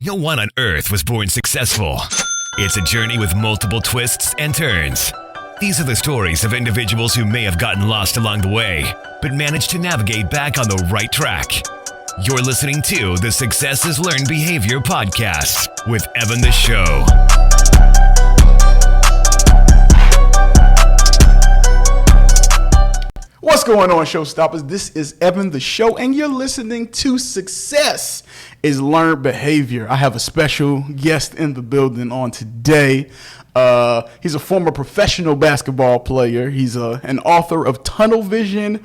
No one on Earth was born successful. It's a journey with multiple twists and turns. These are the stories of individuals who may have gotten lost along the way, but managed to navigate back on the right track. You're listening to the Success is Learned Behavior podcast with Evan the Show. What's going on, Showstoppers? This is Evan the Show, and you're listening to Success is Learned Behavior. I have a special guest in the building on today. He's a former professional basketball player. He's an author of Tunnel Vision,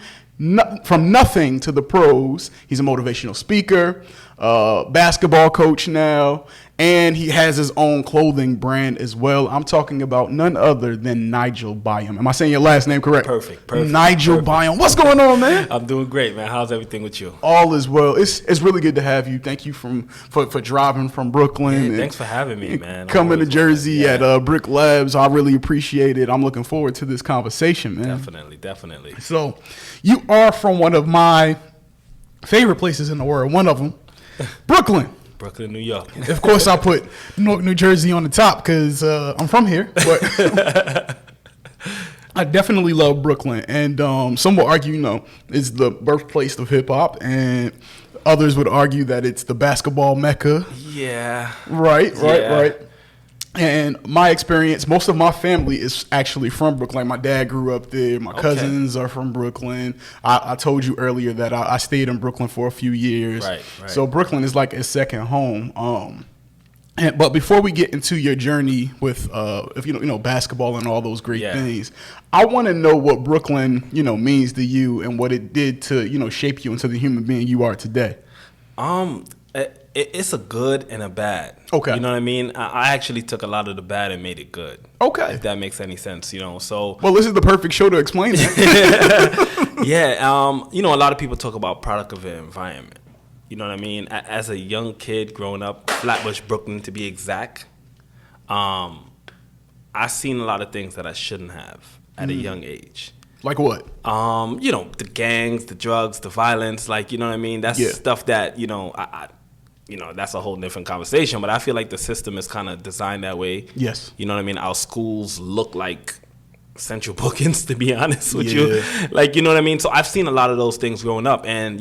From Nothing to the Pros. He's a motivational speaker, basketball coach now, and he has his own clothing brand as well. I'm talking about none other than Nigel Byam. Am I saying your last name correct? Perfect. Nigel Byam. What's going on, man? I'm doing great, man. How's everything with you? All is well. It's really good to have you. Thank you for driving from Brooklyn. Yeah, thanks for having me, man. Coming to Jersey at Brick Labs. I really appreciate it. I'm looking forward to this conversation, man. Definitely. So, you are from one of my favorite places in the world. One of them, Brooklyn. Brooklyn, New York. Of course, I put Newark, New Jersey on the top because I'm from here. But I definitely love Brooklyn. And some will argue, it's the birthplace of hip hop. And others would argue that it's the basketball mecca. Yeah. Right. And my experience, most of my family is actually from Brooklyn. My dad grew up there. My cousins are from Brooklyn. I told you earlier that I stayed in Brooklyn for a few years. Right. So Brooklyn is like a second home. But before we get into your journey with, if basketball and all those great things, I want to know what Brooklyn, means to you and what it did to, shape you into the human being you are today. It's a good and a bad. Okay. You know what I mean? I actually took a lot of the bad and made it good. Okay. If that makes any sense, so. Well, this is the perfect show to explain it. Yeah. A lot of people talk about product of the environment. You know what I mean? As a young kid growing up, Flatbush, Brooklyn, to be exact, I seen a lot of things that I shouldn't have at a young age. Like what? The gangs, the drugs, the violence, you know what I mean? That's stuff that, that's a whole different conversation, but I feel like the system is kind of designed that way. Yes. You know what I mean? Our schools look like central bookings, to be honest with you. You know what I mean? So I've seen a lot of those things growing up, and,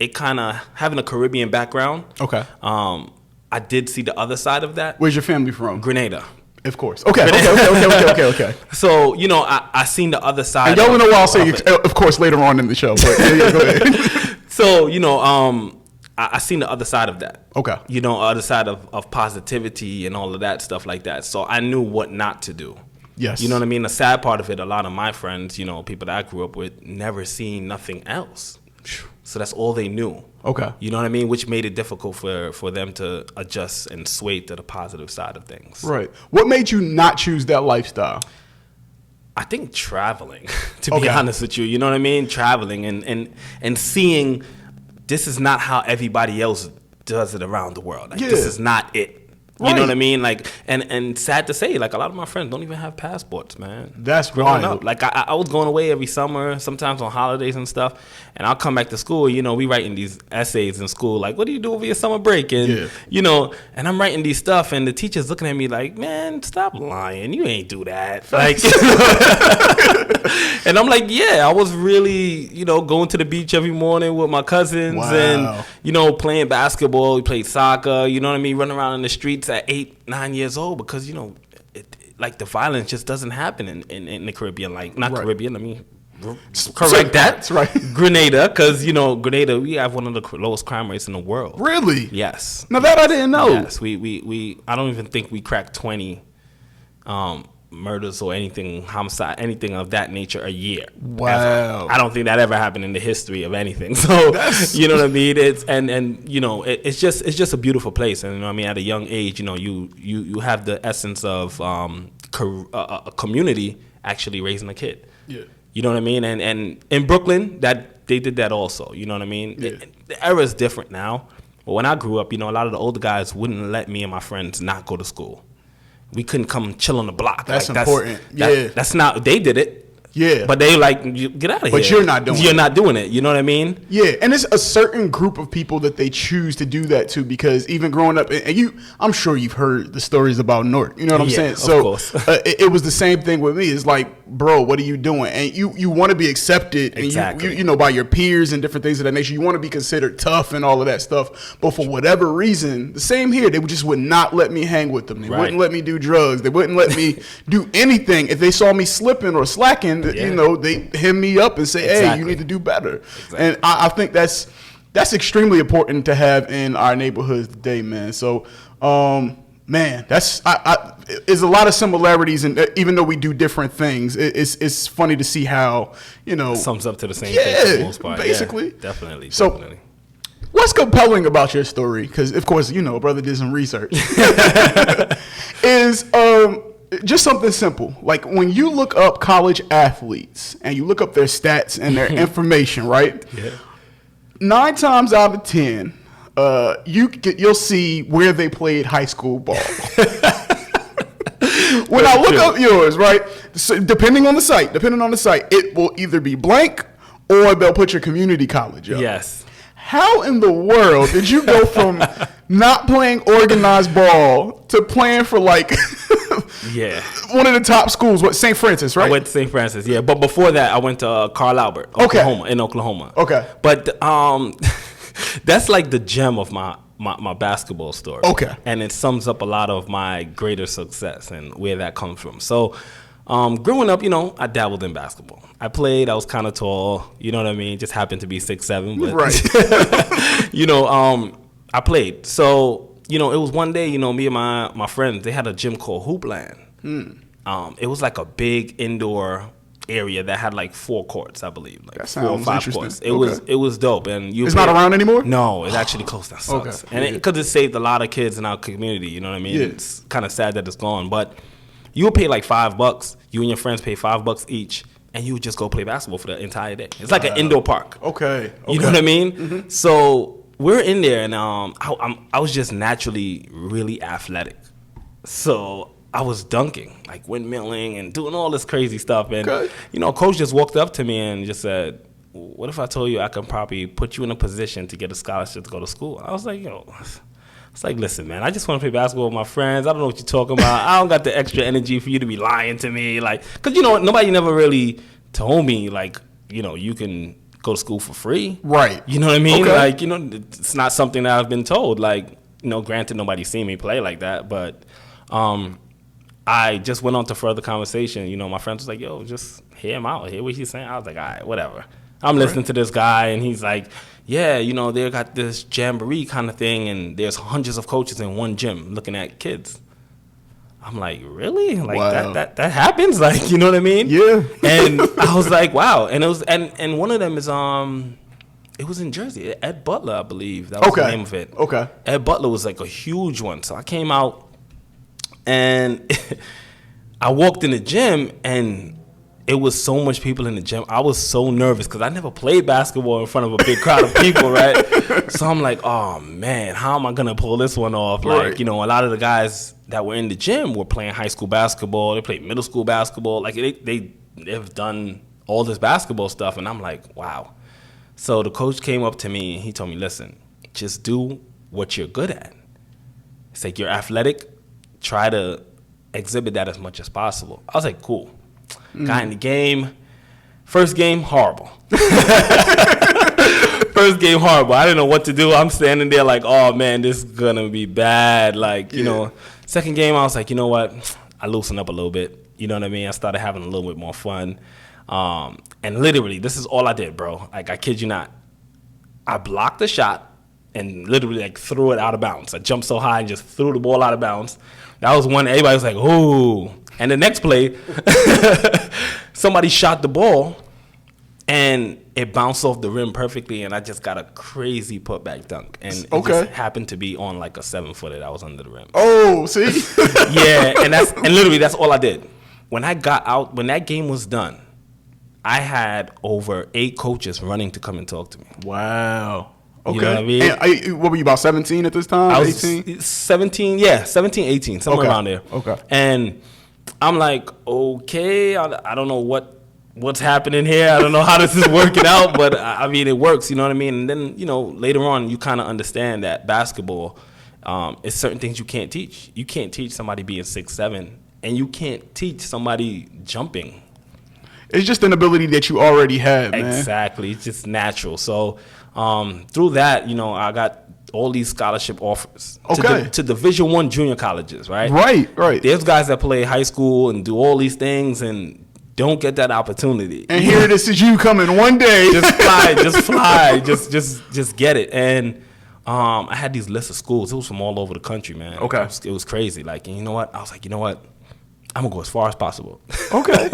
it kind of having a Caribbean background. Okay. I did see the other side of that. Where's your family from? Grenada. Of course. Okay. So, I seen the other side. And y'all know I'll say, of course, later on in the show. But go ahead. So, I seen the other side of that. Okay. Other side of positivity and all of that stuff like that. So I knew what not to do. Yes. You know what I mean? The sad part of it, a lot of my friends, people that I grew up with, never seen nothing else. So that's all they knew. Okay. You know what I mean? Which made it difficult for them to adjust and sway to the positive side of things. Right. What made you not choose that lifestyle? I think traveling, to be honest with you. You know what I mean? Traveling and seeing this is not how everybody else does it around the world. This is not it. You know what I mean? And sad to say, a lot of my friends don't even have passports, man. That's growing wild. up. I was going away every summer, sometimes on holidays and stuff, and I'll come back to school. We writing these essays in school, what do you do over your summer break? And and I'm writing these stuff, and the teacher's looking at me like, man, stop lying. You ain't do that. And I'm like, yeah, I was really, going to the beach every morning with my cousins and, playing basketball. We played soccer. You know what I mean? Running around in the streets at 8, 9 years old because, the violence just doesn't happen in the Caribbean. Caribbean, let me correct that. That's right. Grenada, because, Grenada, we have one of the lowest crime rates in the world. Really? Yes. Now that I didn't know. Yes, we I don't even think we cracked 20 murders or anything, homicide, anything of that nature a year. Wow. I don't think that ever happened in the history of anything. So, you know what I mean? It's it's just a beautiful place. And at a young age, you have the essence of a community actually raising a kid. Yeah. You know what I mean? And in Brooklyn, that they did that also. You know what I mean? Yeah. The era is different now. But when I grew up, a lot of the older guys wouldn't let me and my friends not go to school. We couldn't come chill on the block. That's important. That's not. They did it. Yeah. But they like, get out of here. But you're not doing it. You're not doing it. You know what I mean? Yeah. And it's a certain group of people that they choose to do that to, because even growing up, and I'm sure you've heard the stories about Nort. You know what I'm saying? So of course. It was the same thing with me. It's like, bro, what are you doing? And you want to be accepted, Exactly. and you know, by your peers and different things of that nature. You want to be considered tough and all of that stuff. But for whatever reason, the same here, they just would not let me hang with them. They wouldn't let me do drugs. They wouldn't let me do anything. If they saw me slipping or slacking, you know, they hem me up and say, hey, you need to do better. Exactly. And I think that's extremely important to have in our neighborhoods today, man. So, man, there's a lot of similarities, and even though we do different things, it's funny to see how, you know, sums up to the same thing for the most part. Basically. Yeah, definitely. So, what's compelling about your story, because of course, you know, brother did some research, is just something simple. Like when you look up college athletes and you look up their stats and their information, right? Yeah. 9 times out of 10, you'll see where they played high school ball. When I look up yours, right? So depending on the site, it will either be blank or they'll put your community college up. Yes. How in the world did you go from not playing organized ball to playing for like one of the top schools? What, St. Francis, right? I went to St. Francis, yeah. But before that, I went to Carl Albert, in Oklahoma. Okay. But that's like the gem of my basketball story. Okay. And it sums up a lot of my greater success and where that comes from. So growing up, you know, I dabbled in basketball. I played. I was kind of tall. You know what I mean? Just happened to be 6'7". But, right. You know, I played. So, you know, it was one day, you know, me and my friends, they had a gym called Hoopland. It was like a big indoor area that had like 4 courts, I believe. Like that 4 or 5 courts. It was dope. And it's not around anymore? No, it actually closed down. Sucks. Okay. And because it saved a lot of kids in our community, you know what I mean? Yeah. It's kind of sad that it's gone. But you would pay like $5. You and your friends pay $5 each. And you would just go play basketball for the entire day. It's like an indoor park. Okay. You know what I mean? Mm-hmm. So we're in there, and I was just naturally really athletic. So I was dunking, like windmilling and doing all this crazy stuff. And, you know, coach just walked up to me and just said, what if I told you I could probably put you in a position to get a scholarship to go to school? I was like, yo, it's like, listen, man, I just want to play basketball with my friends. I don't know what you're talking about. I don't got the extra energy for you to be lying to me. Like, because, you know, nobody never really told me, like, you know, you can go to school for free. Right. You know what I mean? Okay. Like, you know, it's not something that I've been told. Like, you know, granted, nobody's seen me play like that. But I just went on to further conversation. You know, my friend was like, yo, just hear him out. Hear what he's saying. I was like, all right, whatever. I'm listening to this guy, and he's like, yeah, you know, they got this jamboree kind of thing, and there's hundreds of coaches in one gym looking at kids. I'm like, really? Like, wow. that happens? Like, you know what I mean? Yeah. And I was like, wow. And it was, and one of them is, it was in Jersey. Ed Butler, I believe. That was the name of it. Okay. Ed Butler was like a huge one. So I came out, and I walked in the gym, and it was so much people in the gym. I was so nervous because I never played basketball in front of a big crowd of people, right? So I'm like, oh, man, how am I going to pull this one off? Right. Like, you know, a lot of the guys that were in the gym were playing high school basketball. They played middle school basketball. Like, they've done all this basketball stuff. And I'm like, wow. So the coach came up to me, and he told me, listen, just do what you're good at. It's like, you're athletic. Try to exhibit that as much as possible. I was like, cool. Got in the game. First game, horrible. First game, horrible. I didn't know what to do. I'm standing there like, oh, man, this is going to be bad. Like, you know, second game, I was like, you know what? I loosened up a little bit. You know what I mean? I started having a little bit more fun. And literally, this is all I did, bro. Like, I kid you not. I blocked the shot and literally, like, threw it out of bounds. I jumped so high and just threw the ball out of bounds. That was one. Everybody was like, ooh. And the next play, somebody shot the ball, and it bounced off the rim perfectly, and I just got a crazy putback dunk. And it just happened to be on like a 7-footer that was under the rim. Oh, see? Yeah, and literally that's all I did. When I got out, when that game was done, I had over 8 coaches running to come and talk to me. Wow. Okay. You know what I mean? And what were you, about 17 at this time? I was 18? 17, 18, somewhere around there. Okay. And I'm like, okay, I don't know what what's happening here? I don't know how this is working out, but I mean, it works, you know what I mean? And then, you know, later on, you kind of understand that basketball is certain things you can't teach. You can't teach somebody being 6'7", and you can't teach somebody jumping. It's just an ability that you already have, man. Exactly. It's just natural. So through that, you know, I got all these scholarship offers to Division I junior colleges, right? Right. There's guys that play high school and do all these things and don't get that opportunity. And here this is you coming one day. Just fly, just get it. And I had these lists of schools. It was from all over the country, man. Okay. It was crazy. Like, and you know what? I was like, you know what? I'm going to go as far as possible. Okay.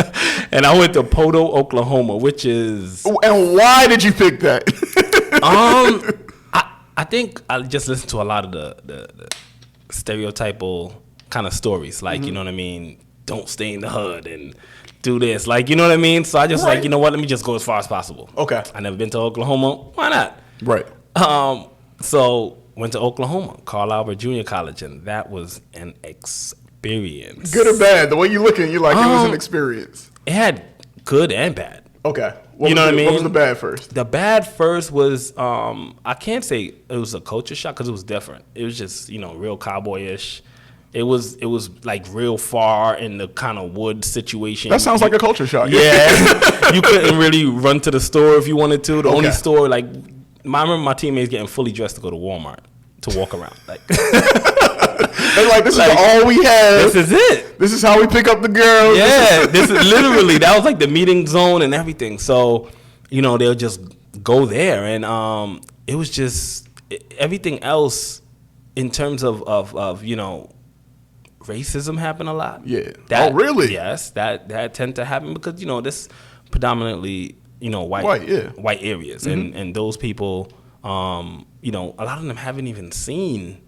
And I went to Poto, Oklahoma, which is... And why did you pick that? I think I just listened to a lot of the stereotypical kind of stories. Like, you know what I mean? Don't stay in the hood and do this. Like, you know what I mean? So I just like, you know what? Let me just go as far as possible. Okay. I never been to Oklahoma. Why not? Right. So went to Oklahoma, Carl Albert Junior College, and that was an experience. Good or bad? The way you looking, you're like, it was an experience. It had good and bad. Okay. What I mean? What was the bad first? The bad first was, I can't say it was a culture shock because it was different. It was just, you know, real cowboyish. It was like real far in the kind of wood situation. That sounds like a culture shock. Yeah. You couldn't really run to the store if you wanted to. The only store, like, I remember my teammates getting fully dressed to go to Walmart to walk around. Like, they're like, this is all we have. This is it. This is how we pick up the girls. Yeah, this is literally, that was like the meeting zone and everything. So, you know, they'll just go there. And it was just everything else in terms of you know, racism happened a lot. Yeah. That, really? Yes, that tend to happen because, you know, this predominantly, you know, white areas. Mm-hmm. And those people, you know, a lot of them haven't even seen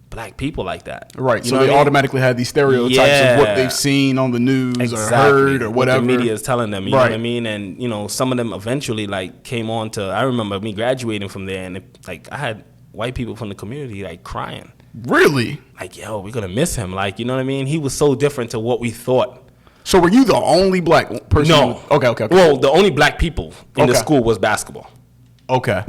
black people like that. Right. So they automatically had these stereotypes of what they've seen on the news or heard or whatever. What the media is telling them, you know what I mean? And, you know, some of them eventually, like, came on to, I remember me graduating from there, and, I had white people from the community, like, crying. Really? Like, yo, we're going to miss him. Like, you know what I mean? He was so different to what we thought. So were you the only black person? No. Okay. Well, the only black people in the school was basketball. Okay.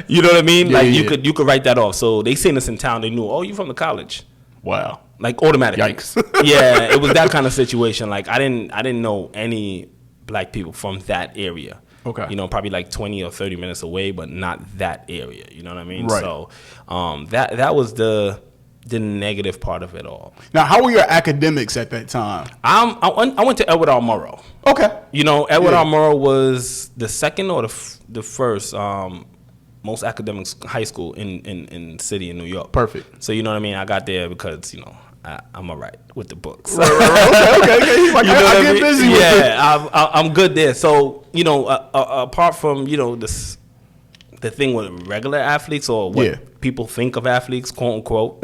You know what I mean? Yeah, like, you could write that off. So they seen us in town. They knew, oh, you from the college. Wow. Like, automatically. Yikes. Yeah, it was that kind of situation. Like, I didn't know any black people from that area. Okay. You know, probably like 20 or 30 minutes away, but not that area. You know what I mean? Right. So that was the negative part of it all. Now, how were your academics at that time? I went to Edward R. Murrow. Okay. You know, Edward R. Murrow was the second or the first most academic high school in the city in New York. Perfect. So, you know what I mean? I got there because, you know, I'm all right with the books. Right. Okay. He's like, I get busy with it. Yeah, I'm good there. So, you know, apart from, you know, the thing with regular athletes or what people think of athletes, quote unquote,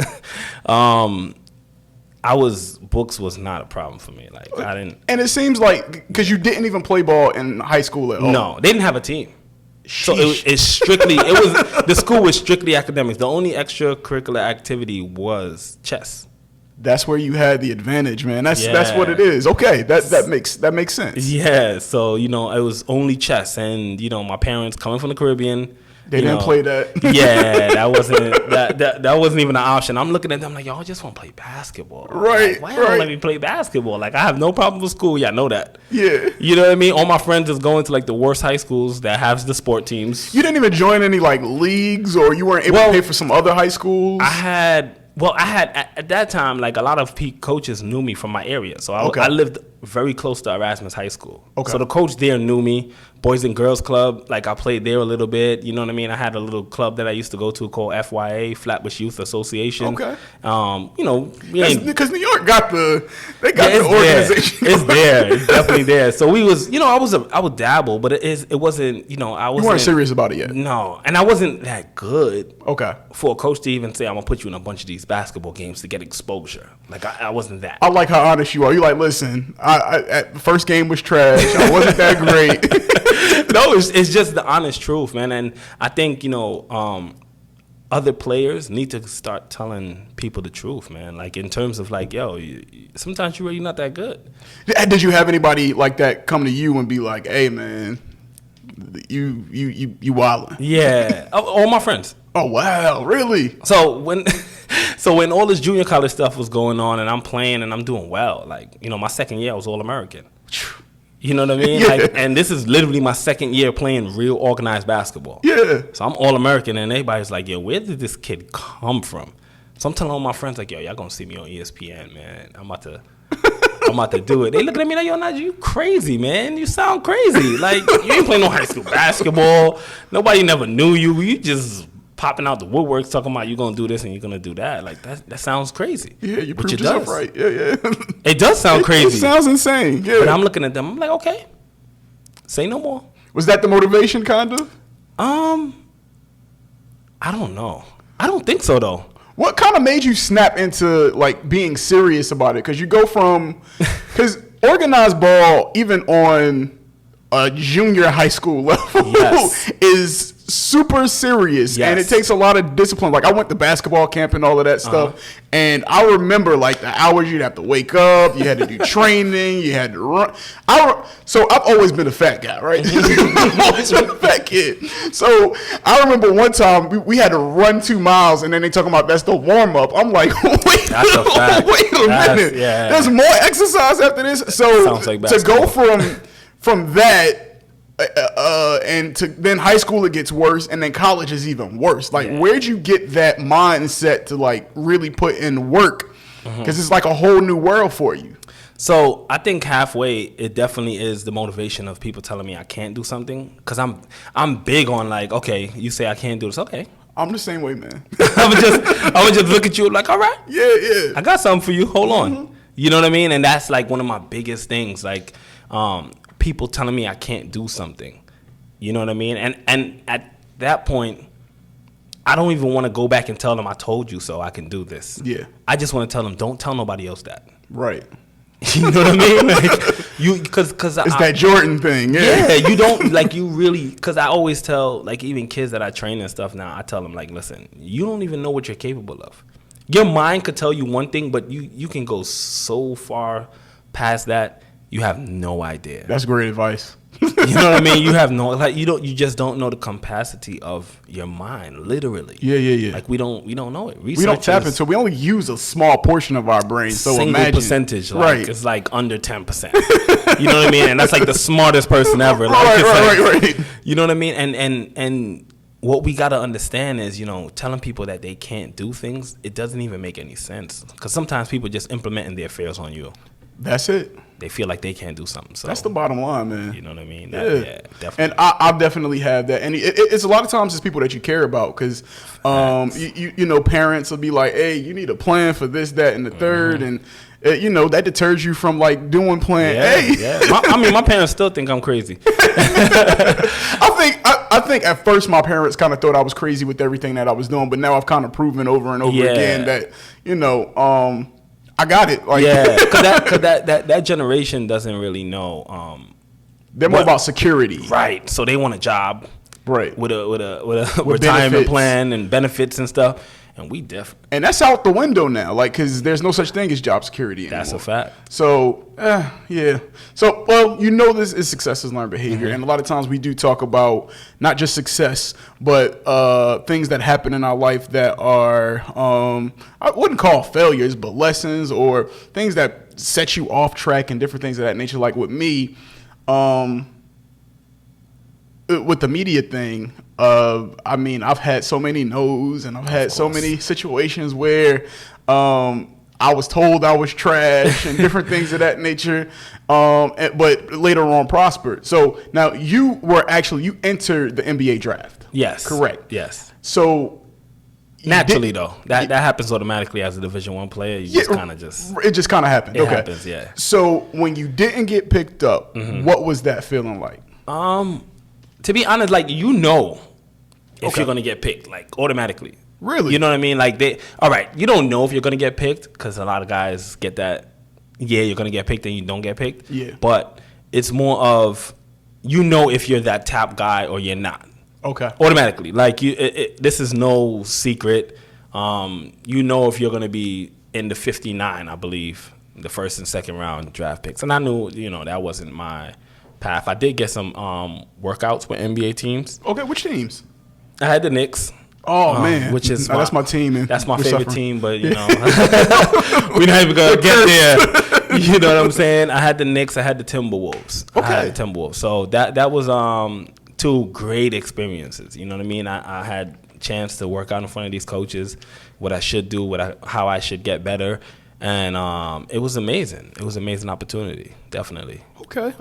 books was not a problem for me. Like, I didn't. And it seems like, because you didn't even play ball in high school at all. No, they didn't have a team. So Sheesh. the school was strictly academics. The only extracurricular activity was chess. That's where you had the advantage, man. That's what it is. Okay, that makes sense. Yeah, so, you know, it was only chess, and, you know, my parents coming from the Caribbean, they didn't play that. Yeah, that wasn't even an option. I'm looking at them like, y'all just want to play basketball, right? Like, why don't let me play basketball? Like, I have no problem with school. Yeah, I know that. Yeah, you know what I mean. All my friends is going to like the worst high schools that have the sport teams. You didn't even join any like leagues, or you weren't able to pay for some other high schools. I had at that time, like, a lot of coaches knew me from my area. So I lived very close to Erasmus High School. Okay. So the coach there knew me. Boys and Girls Club, like, I played there a little bit. You know what I mean? I had a little club that I used to go to called FYA, Flatbush Youth Association. Okay. You know, because New York got the organization. It's there. It's definitely there. So we was, you know, I would dabble, but it wasn't, you know, You weren't serious about it yet. No, and I wasn't that good. Okay. For a coach to even say, I'm gonna put you in a bunch of these basketball games to get exposure. Like, I wasn't that. I like how honest you are. You're like, listen, the first game was trash. I wasn't that great. No, it's just the honest truth, man. And I think, you know, other players need to start telling people the truth, man. Like in terms of like, yo, sometimes you're really not that good. Did you have anybody like that come to you and be like, hey, man, you wildin'? Yeah, all my friends. Oh, wow, really? So when all this junior college stuff was going on and I'm playing and I'm doing well, like, you know, my second year I was All-American. You know what I mean? Yeah. Like, and this is literally my second year playing real organized basketball. Yeah. So I'm All-American, and everybody's like, yo, where did this kid come from? So I'm telling all my friends, like, yo, y'all gonna see me on ESPN, man. I'm about to do it. They looking at me like, yo, Nigel, you crazy, man. You sound crazy. Like, you ain't playing no high school basketball. Nobody never knew you. You just popping out the woodworks talking about you gonna do this and you're gonna do that. Like, that sounds crazy. Yeah, you proved yourself right. Yeah. It does sound crazy. It sounds insane. Yeah. But I'm looking at them. I'm like, okay, say no more. Was that the motivation, kind of? I don't know. I don't think so, though. What kind of made you snap into like being serious about it? Because you go from, because organized ball, even on a junior high school level, Yes. is super serious, Yes. and it takes a lot of discipline. Like I went to basketball camp and all of that stuff, and I remember like the hours you'd have to wake up, you had to do training, you had to run. So I've always been a fat guy, right? I've always been a fat kid. So I remember one time we had to run 2 miles, and then they talking about that's the warm up. I'm like, wait a minute, yeah. There's more exercise after this. So Sounds like to go basketball. from that. And to then high school it gets worse, and then college is even worse. Like, where'd you get that mindset to like really put in work? Because it's like a whole new world for you. So I think halfway it definitely is the motivation of people telling me I can't do something. Because I'm big on like, okay, you say I can't do this, okay. I'm the same way, man. I would just look at you like, all right, Yeah. I got something for you. Hold on. You know what I mean? And that's like one of my biggest things. Like, people telling me I can't do something. You know what I mean? And at that point, I don't even want to go back and tell them I told you so I can do this. Yeah. I just want to tell them, don't tell nobody else that. Right. You know what I mean? Like, because it's that Jordan thing. Yeah, you don't like you really. Because I always tell like even kids that I train and stuff now. I tell them like, listen, you don't even know what you're capable of. Your mind could tell you one thing, but you can go so far past that. You have no idea. That's great advice. You know what I mean? You have no like you just don't know the capacity of your mind, literally. Yeah. Like we don't know it. We don't tap into. We only use a small portion of our brain. So single imagine percentage, like, right? It's like under 10%. You know what I mean? And that's like the smartest person ever. Like, right. You know what I mean? And what we gotta understand is, you know, telling people that they can't do things, it doesn't even make any sense. Because sometimes people just implementing their fears on you. That's it. They feel like they can't do something. So that's the bottom line, man. You know what I mean? Yeah, definitely. And I definitely have that. And it's a lot of times it's people that you care about because, you know, parents will be like, hey, you need a plan for this, that, and the third. And, you know, that deters you from like doing plan A. Yeah. My parents still think I'm crazy. I think at first my parents kind of thought I was crazy with everything that I was doing. But now I've kind of proven over and over again that, you know, I got it. Like, yeah, because that generation doesn't really know. They're more about security, right? So they want a job, right, with a retirement benefits. Plan and benefits and stuff. And we different. And that's out the window now, like, because there's no such thing as job security anymore. That's a fact. So, yeah. So, well, you know, this is success is learned behavior. And a lot of times we do talk about not just success, but things that happen in our life that are, I wouldn't call failures, but lessons or things that set you off track and different things of that nature. Like with me, with the media thing, I mean, I've had so many no's and I've had so many situations where I was told I was trash and different things of that nature, but later on prospered. So now you entered the NBA draft. Yes. Correct. Yes. So naturally, though, that happens automatically as a Division I player. It just kind of happened. It happens, yeah. So when you didn't get picked up, what was that feeling like? To be honest, like, you know, if you're gonna get picked, like, automatically. Really? You know what I mean? Like, all right, you don't know if you're gonna get picked because a lot of guys get that. Yeah, you're gonna get picked and you don't get picked. Yeah. But it's more of, you know, if you're that top guy or you're not. Okay. Automatically. Like, this is no secret. You know if you're going to be in the 59, I believe, the first and second round draft picks. And I knew, that wasn't my path. I did get some workouts with NBA teams. Okay, which teams? I had the Knicks. Oh, man. Which is that's my team. And that's my we're favorite suffering. team, but, we're not even going to get there. You know what I'm saying? I had the Knicks. I had the Timberwolves. Okay. I had the Timberwolves. So that was two great experiences. You know what I mean? I had a chance to work out in front of these coaches, what I should do, how I should get better. And it was amazing. It was an amazing opportunity, definitely.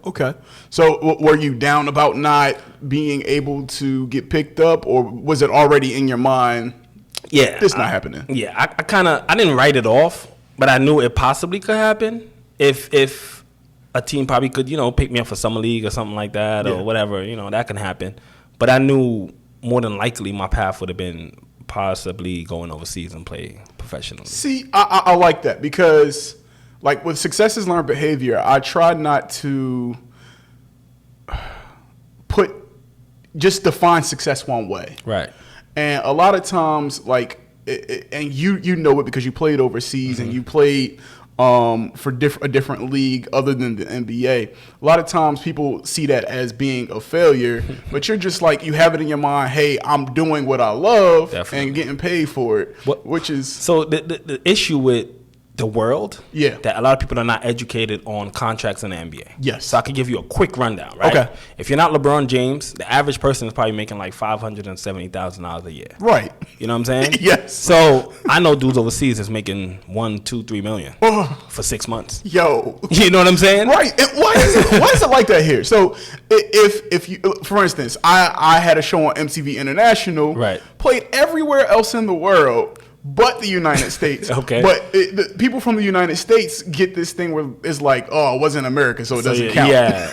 Okay. So were you down about not being able to get picked up, or was it already in your mind? Yeah. This not happening. Yeah, I didn't write it off, but I knew it possibly could happen if a team probably could, pick me up for summer league or something like that or whatever, that can happen. But I knew more than likely my path would have been possibly going overseas and play professionally. See, I like that because, like, with success is learned behavior, I try not to just define success one way. Right. And a lot of times, like, and you know it because you played overseas and you played for a different league other than the NBA. A lot of times people see that as being a failure, but you're just like, you have it in your mind, hey, I'm doing what I love and getting paid for it, which is... So the issue with the world, that a lot of people are not educated on contracts in the NBA. Yes. So I can give you a quick rundown, right? Okay. If you're not LeBron James, the average person is probably making like $570,000 a year. Right. You know what I'm saying? Yes. So I know dudes overseas is making $1, $2, $3 million for 6 months. Yo. You know what I'm saying? Right. And why is it like that here? So if you, for instance, I had a show on MTV International, right, played everywhere else in the world but the United States. Okay. But the people from the United States get this thing where it's like, oh, it wasn't America, so it doesn't count. Yeah.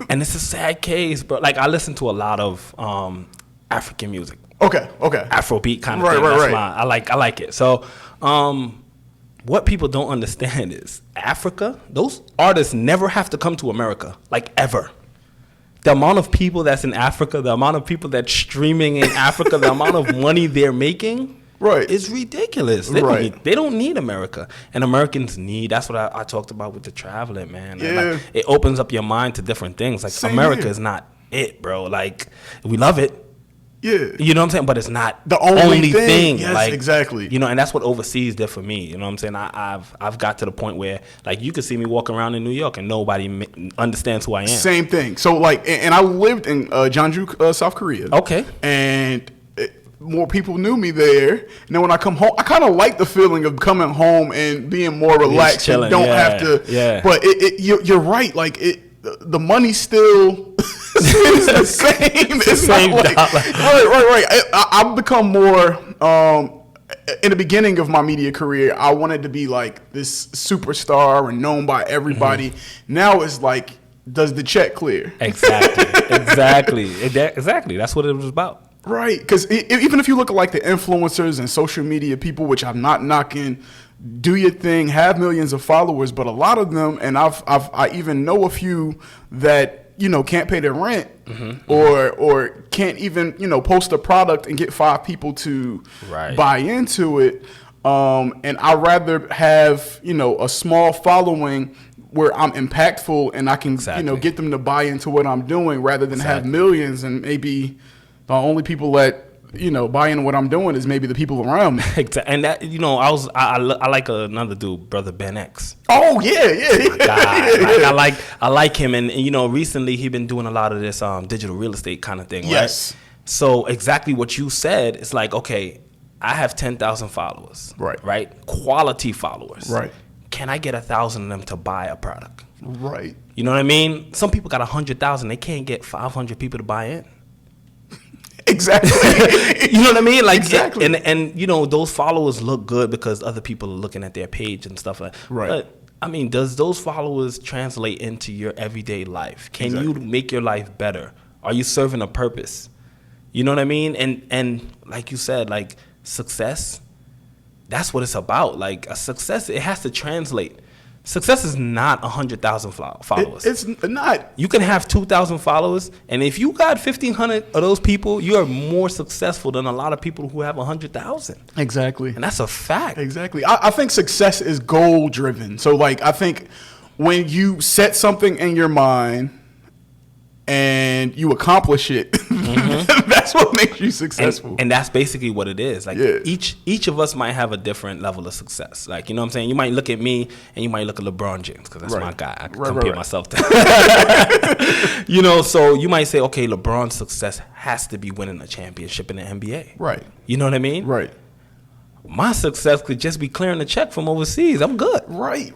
and it's a sad case, bro. Like, I listen to a lot of African music. Okay. Afrobeat kind of thing. That's I like it. So what people don't understand is Africa, those artists never have to come to America, like, ever. The amount of people that's in Africa, the amount of people that's streaming in Africa, the amount of money they're making, right, it's ridiculous. They don't need America, and Americans need. That's what I talked about with the traveling, man. Yeah. Like, it opens up your mind to different things. Like, Same America here. is not it, bro. Like, we love it. Yeah. You know what I'm saying? But it's not the only thing. Yes, like, exactly. And that's what overseas did for me. You know what I'm saying? I've got to the point where, like, you could see me walking around in New York and nobody understands who I am. Same thing. So, like, and I lived in Jeonju, South Korea. Okay. And more people knew me there. And then when I come home, I kind of like the feeling of coming home and being more relaxed and don't have to. Yeah. But you're right. Like, the money still is the same. It's same not like, dollar. Right. I've become more. In the beginning of my media career, I wanted to be like this superstar and known by everybody. Mm-hmm. Now it's like, does the check clear? Exactly. That's what it was about. Right, because even if you look at like the influencers and social media people, which I'm not knocking, do your thing, have millions of followers, but a lot of them, and I even know a few that can't pay their rent, or can't even post a product and get 5 people to buy into it. And I'd rather have a small following where I'm impactful and I can get them to buy into what I'm doing, rather than have millions and maybe the only people that buy into what I'm doing is maybe the people around me. And that I like another dude, brother Ben X. Oh yeah. I like him, and recently he been doing a lot of this digital real estate kind of thing. Yes. Right? So exactly what you said, it's like, okay, I have 10,000 followers. Right. Quality followers. Right. Can I get 1,000 of them to buy a product? Right. You know what I mean? Some people got 100,000. They can't get 500 people to buy in. Exactly. You know what I mean? Like, exactly. And those followers look good because other people are looking at their page and stuff like that. Right. But I mean, does those followers translate into your everyday life? Can you make your life better? Are you serving a purpose? You know what I mean? And like you said, like, success, that's what it's about. Like, a success, it has to translate. Success is not 100,000 followers. It's not. You can have 2,000 followers, and if you got 1,500 of those people, you are more successful than a lot of people who have 100,000. Exactly. And that's a fact. Exactly. I think success is goal driven. So, like, I think when you set something in your mind and you accomplish it, that's what makes you successful. And that's basically what it is. Like, each of us might have a different level of success. Like, you know what I'm saying? You might look at me and you might look at LeBron James, because that's my guy. I can compare myself to. You know, so you might say, okay, LeBron's success has to be winning a championship in the NBA. Right. You know what I mean? Right. My success could just be clearing a check from overseas. I'm good. Right.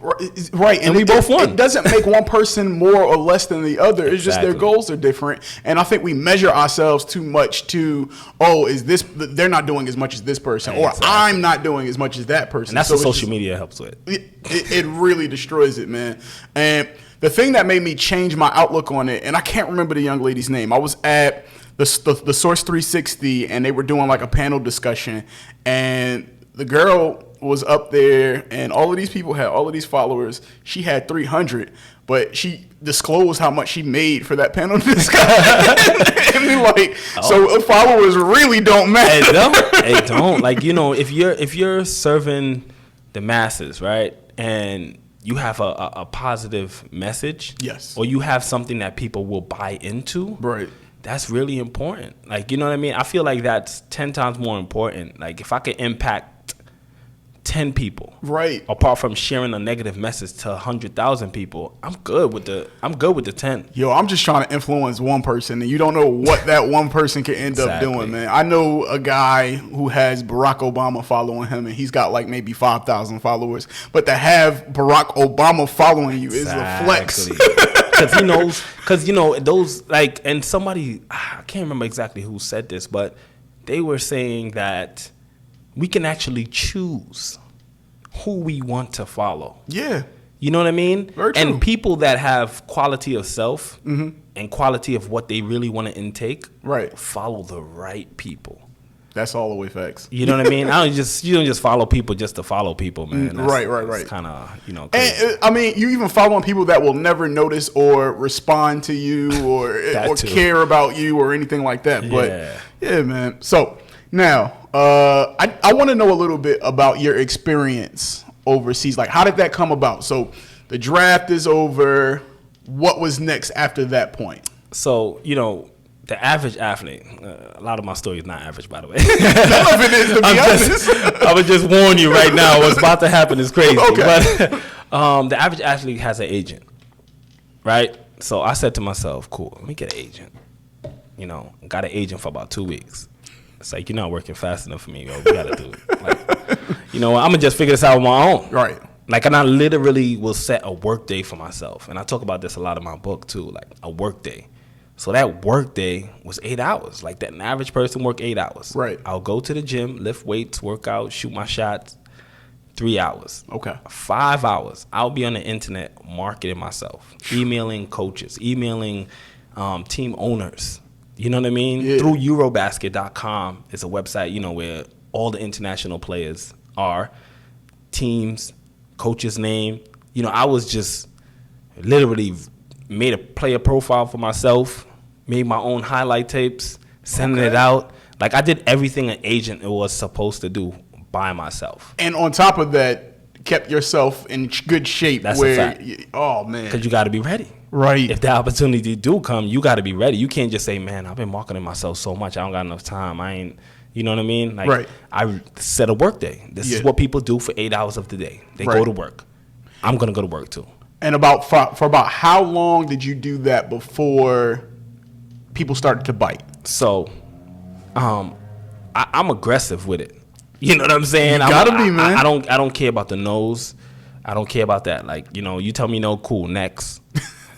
And we both won. It doesn't make one person more or less than the other. It's just their goals are different. And I think we measure ourselves too much to, they're not doing as much as this person, or I'm not doing as much as that person. And that's what social media helps with. It really destroys it, man. And the thing that made me change my outlook on it, and I can't remember the young lady's name. I was at the Source 360, and they were doing like a panel discussion, and the girl was up there, and all of these people had all of these followers. She had 300, but she disclosed how much she made for that panel discussion. And like, so followers really don't matter. It don't. Like, you know, if you're serving the masses, right, and you have a positive message, yes, or you have something that people will buy into, right, that's really important. Like, you know what I mean? I feel like that's 10 times more important. Like, if I could impact 10 people, right, apart from sharing a negative message to 100,000 people, I'm good with the 10. Yo, I'm just trying to influence one person, and you don't know what that one person can end up doing, man. I know a guy who has Barack Obama following him, and he's got like maybe 5,000 followers. But to have Barack Obama following you is a flex. Because he knows, because, you know, those, like, and somebody, I can't remember exactly who said this, but they were saying that we can actually choose who we want to follow. Yeah. You know what I mean? Very true. And people that have quality of self and quality of what they really want to intake, right, follow the right people. That's all the way facts. You know what I mean? You don't just follow people just to follow people, man. Right. It's kind of, you know, crazy. And I mean, you even following people that will never notice or respond to you or care about you or anything like that. But yeah, man. So now, I want to know a little bit about your experience overseas. Like, how did that come about? So the draft is over. What was next after that point? So, you know, the average athlete, a lot of my story is not average, by the way. None of it is, to be honest. I would just warn you right now. What's about to happen is crazy. Okay. But the average athlete has an agent, right? So I said to myself, cool, let me get an agent. You know, got an agent for about 2 weeks. It's like, you're not working fast enough for me. Yo, we got to do it. Like, you know what? I'm going to just figure this out on my own. Right. Like, and I literally will set a work day for myself. And I talk about this a lot in my book, too, like a work day. So that work day was 8 hours. Like, that an average person work 8 hours. Right. I'll go to the gym, lift weights, work out, shoot my shots, 3 hours. Okay. 5 hours, I'll be on the internet marketing myself, emailing coaches, emailing team owners. You know what I mean? Yeah. Through Eurobasket.com is a website, you know, where all the international players are, teams, coach's name. You know, I was just literally made a player profile for myself, made my own highlight tapes, sending it out. Like, I did everything an agent was supposed to do by myself. And on top of that, kept yourself in good shape. That's where, a fact. Oh, man. Because you got to be ready. Right. If the opportunity do come, you got to be ready. You can't just say, man, I've been marketing myself so much, I don't got enough time. I ain't, you know what I mean? Like, right. I set a work day. This is what people do for 8 hours of the day. They go to work. I'm going to go to work too. And for about how long did you do that before people started to bite? So, I'm aggressive with it. You know what I'm saying? You gotta be, man. I don't care about the no's. I don't care about that. Like, you know, you tell me no, cool, next.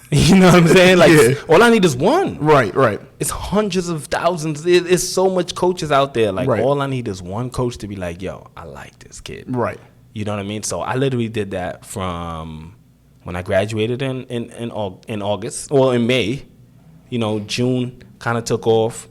You know what I'm saying? Like, all I need is one. Right. It's hundreds of thousands. It's so much coaches out there. Like, all I need is one coach to be like, yo, I like this kid. Right. You know what I mean? So I literally did that from when I graduated in August, or in May. You know, June kind of took off.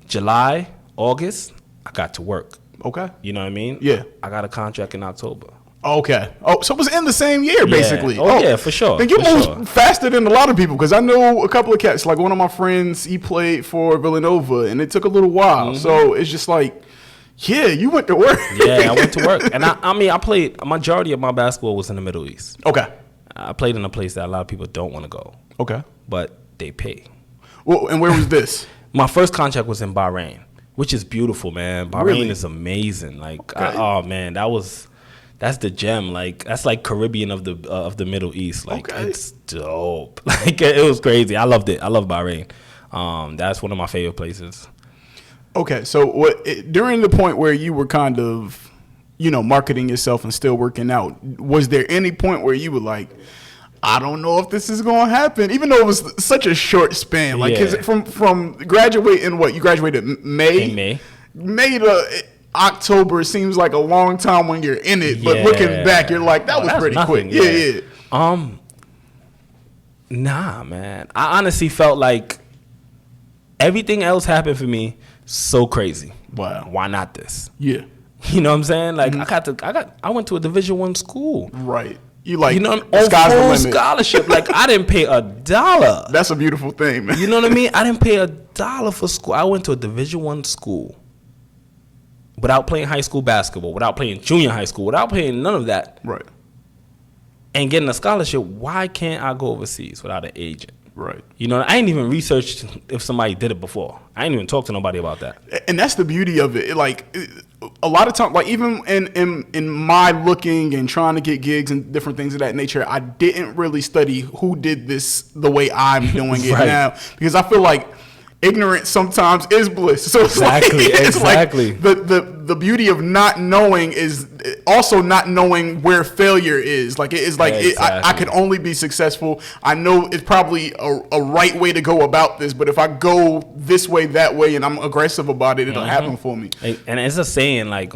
July, August, I got to work. Okay. You know what I mean? Yeah. I got a contract in October. Okay. Oh, so it was in the same year, basically. Oh, yeah, for sure. Then you moved faster than a lot of people, because I know a couple of cats. Like one of my friends, he played for Villanova, and it took a little while. So it's just like, yeah, you went to work. Yeah, I went to work. And I played, a majority of my basketball was in the Middle East. Okay. I played in a place that a lot of people don't want to go. Okay. But they pay. Well, and where was this? My first contract was in Bahrain, which is beautiful, man. Bahrain Really? is amazing. Like, Okay. oh man, that's the gem. Like, that's like Caribbean of the Middle East. Like, it's dope. Like, it was crazy. I loved it. I love Bahrain. That's one of my favorite places. Okay, so during the point where you were kind of, marketing yourself and still working out, was there any point where you were like, I don't know if this is going to happen, even though it was such a short span? Like, Yeah. from graduating, you graduated May? In May. May to October seems like a long time when you're in it, but looking back, you're like, that was that's pretty nothing, quick. Yeah. Nah, man. I honestly felt like everything else happened for me so crazy. Wow. Why not this? Yeah. You know what I'm saying? Like, I went to a Division I school. Right. You like, On sky's the full limit. scholarship. Like, I didn't pay $1. That's a beautiful thing, man. You know what I mean? I didn't pay $1 for school. I went to a Division I school without playing high school basketball, without playing junior high school, without playing none of that, Right. and getting a scholarship. Why can't I go overseas without an agent? Right. I ain't even researched if somebody did it before. I ain't even talked to nobody about that. And that's the beauty of it. A lot of times, like even in my looking and trying to get gigs and different things of that nature, I didn't really study who did this the way I'm doing it Right. now, because I feel like ignorance sometimes is bliss. So it's Exactly, exactly. Like the beauty of not knowing is also not knowing where failure is. Like it is like I could only be successful. I know it's probably a right way to go about this, but if I go this way, that way, and I'm aggressive about it, it'll happen for me. And it's a saying, like,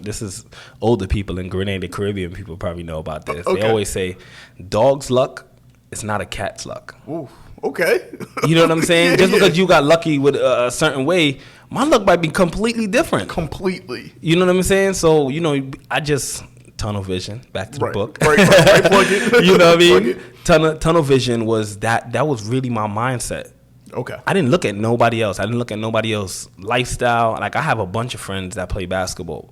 this is older people in Grenada, Caribbean people probably know about this. Okay. They always say, dog's luck is not a cat's luck. Ooh, okay. You know what I'm saying? Yeah, Just yeah. because you got lucky with a certain way, my luck might be completely different. Completely. You know what I'm saying? So, I just tunnel vision. Back to the book. Right, plug it. You know what I Plug mean? it. Tunnel vision was that was really my mindset. Okay. I didn't look at nobody else. I didn't look at nobody else's lifestyle. Like, I have a bunch of friends that play basketball,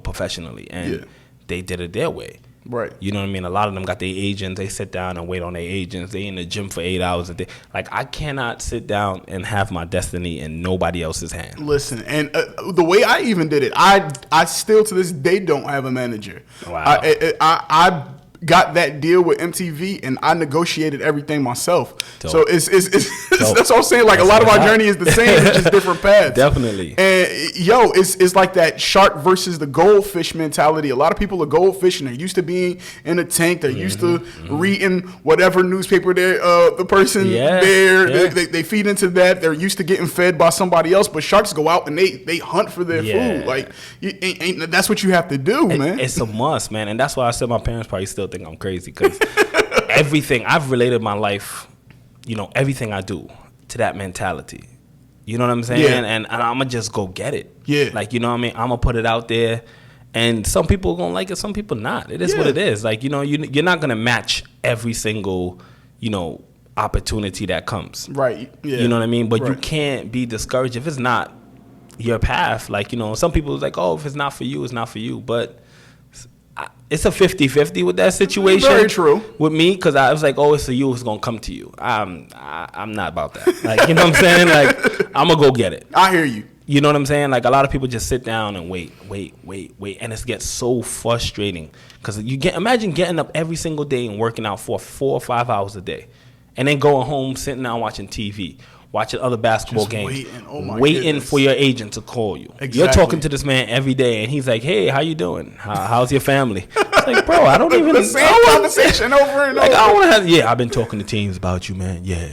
professionally, and they did it their way. Right. You know what I mean? A lot of them got their agents. They sit down and wait on their agents. They in the gym for 8 hours a day. Like, I cannot sit down and have my destiny in nobody else's hand. Listen, and the way I even did it, I still to this day don't have a manager. Wow. I got that deal with MTV, and I negotiated everything myself. Dope. So it's Dope. that's what I'm saying. Like, a lot of our journey is the same, it's just different paths. Definitely. And it's like that shark versus the goldfish mentality. A lot of people are goldfish, and they're used to being in a tank. They're used to reading whatever newspaper the person they feed into that. They're used to getting fed by somebody else. But sharks go out and they hunt for their food. Like, that's what you have to do, man. It's a must, man. And that's why I said my parents probably still think I'm crazy, because everything I've related my life, everything I do to that mentality. You know what I'm saying? Yeah. And I'm gonna just go get it. Yeah. Like, you know what I mean? I'm gonna put it out there, and some people are gonna like it, some people not. It is what it is. Like, you're not gonna match every single, opportunity that comes. Right. Yeah. You know what I mean? But you Right. can't be discouraged if it's not your path. Like, some people is like, oh, if it's not for you, it's not for you. But it's a 50-50 with that situation. Very true. With me, because I was like, oh, it's for you, it's going to come to you. I'm not about that. Like, you know what I'm saying? Like, I'm going to go get it. I hear you. You know what I'm saying? Like, a lot of people just sit down and wait. And it gets so frustrating. Because imagine getting up every single day and working out for 4 or 5 hours a day. And then going home, sitting down watching TV. Watching other basketball Just games, waiting. Oh my waiting goodness. for your agent to call you. Exactly. You're talking to this man every day, and he's like, "Hey, how you doing? How's your family?" It's like, bro, I don't even. The same conversation over and Like, over. I don't want to have. Yeah, I've been talking to teams about you, man. Yeah.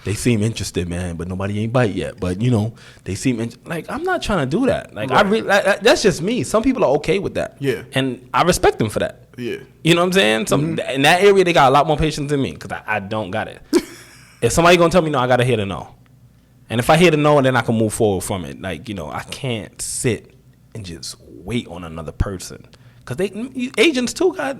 They seem interested, man, but nobody ain't bite yet. But they seem like, I'm not trying to do that. Like, Right. that's just me. Some people are okay with that. Yeah. And I respect them for that. Yeah. You know what I'm saying? Some in that area, they got a lot more patience than me, because I don't got it. If somebody gonna tell me no, I gotta hear the no. And if I hear the no, then I can move forward from it. Like, I can't sit and just wait on another person, because agents too got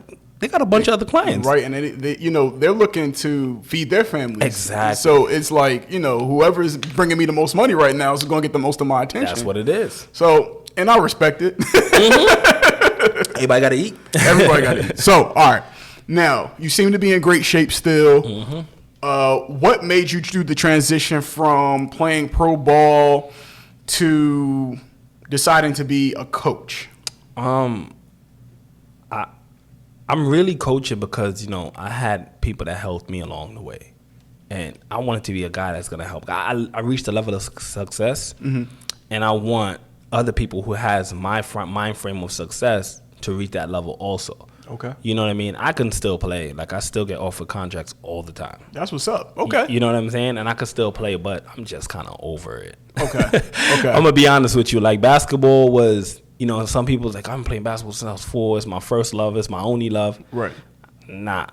a bunch of other clients, right? And they they're looking to feed their families. Exactly. So it's like whoever's bringing me the most money right now is going to get the most of my attention. That's what it is. So, and I respect it. Mm-hmm. Everybody got to eat. Everybody got to eat. So, all right. Now, you seem to be in great shape still. Mm-hmm. What made you do the transition from playing pro ball to deciding to be a coach? I'm really coaching because, I had people that helped me along the way. And I wanted to be a guy that's going to help. I reached a level of success, Mm-hmm. and I want other people who has my mind frame of success to reach that level also. Okay. You know what I mean? I can still play. Like, I still get offered contracts all the time. That's what's up. Okay. You know what I'm saying? And I can still play, but I'm just kind of over it. Okay. Okay. I'm going to be honest with you. Like, basketball was, some people's like, I've been playing basketball since I was 4. It's my first love. It's my only love. Right. Nah,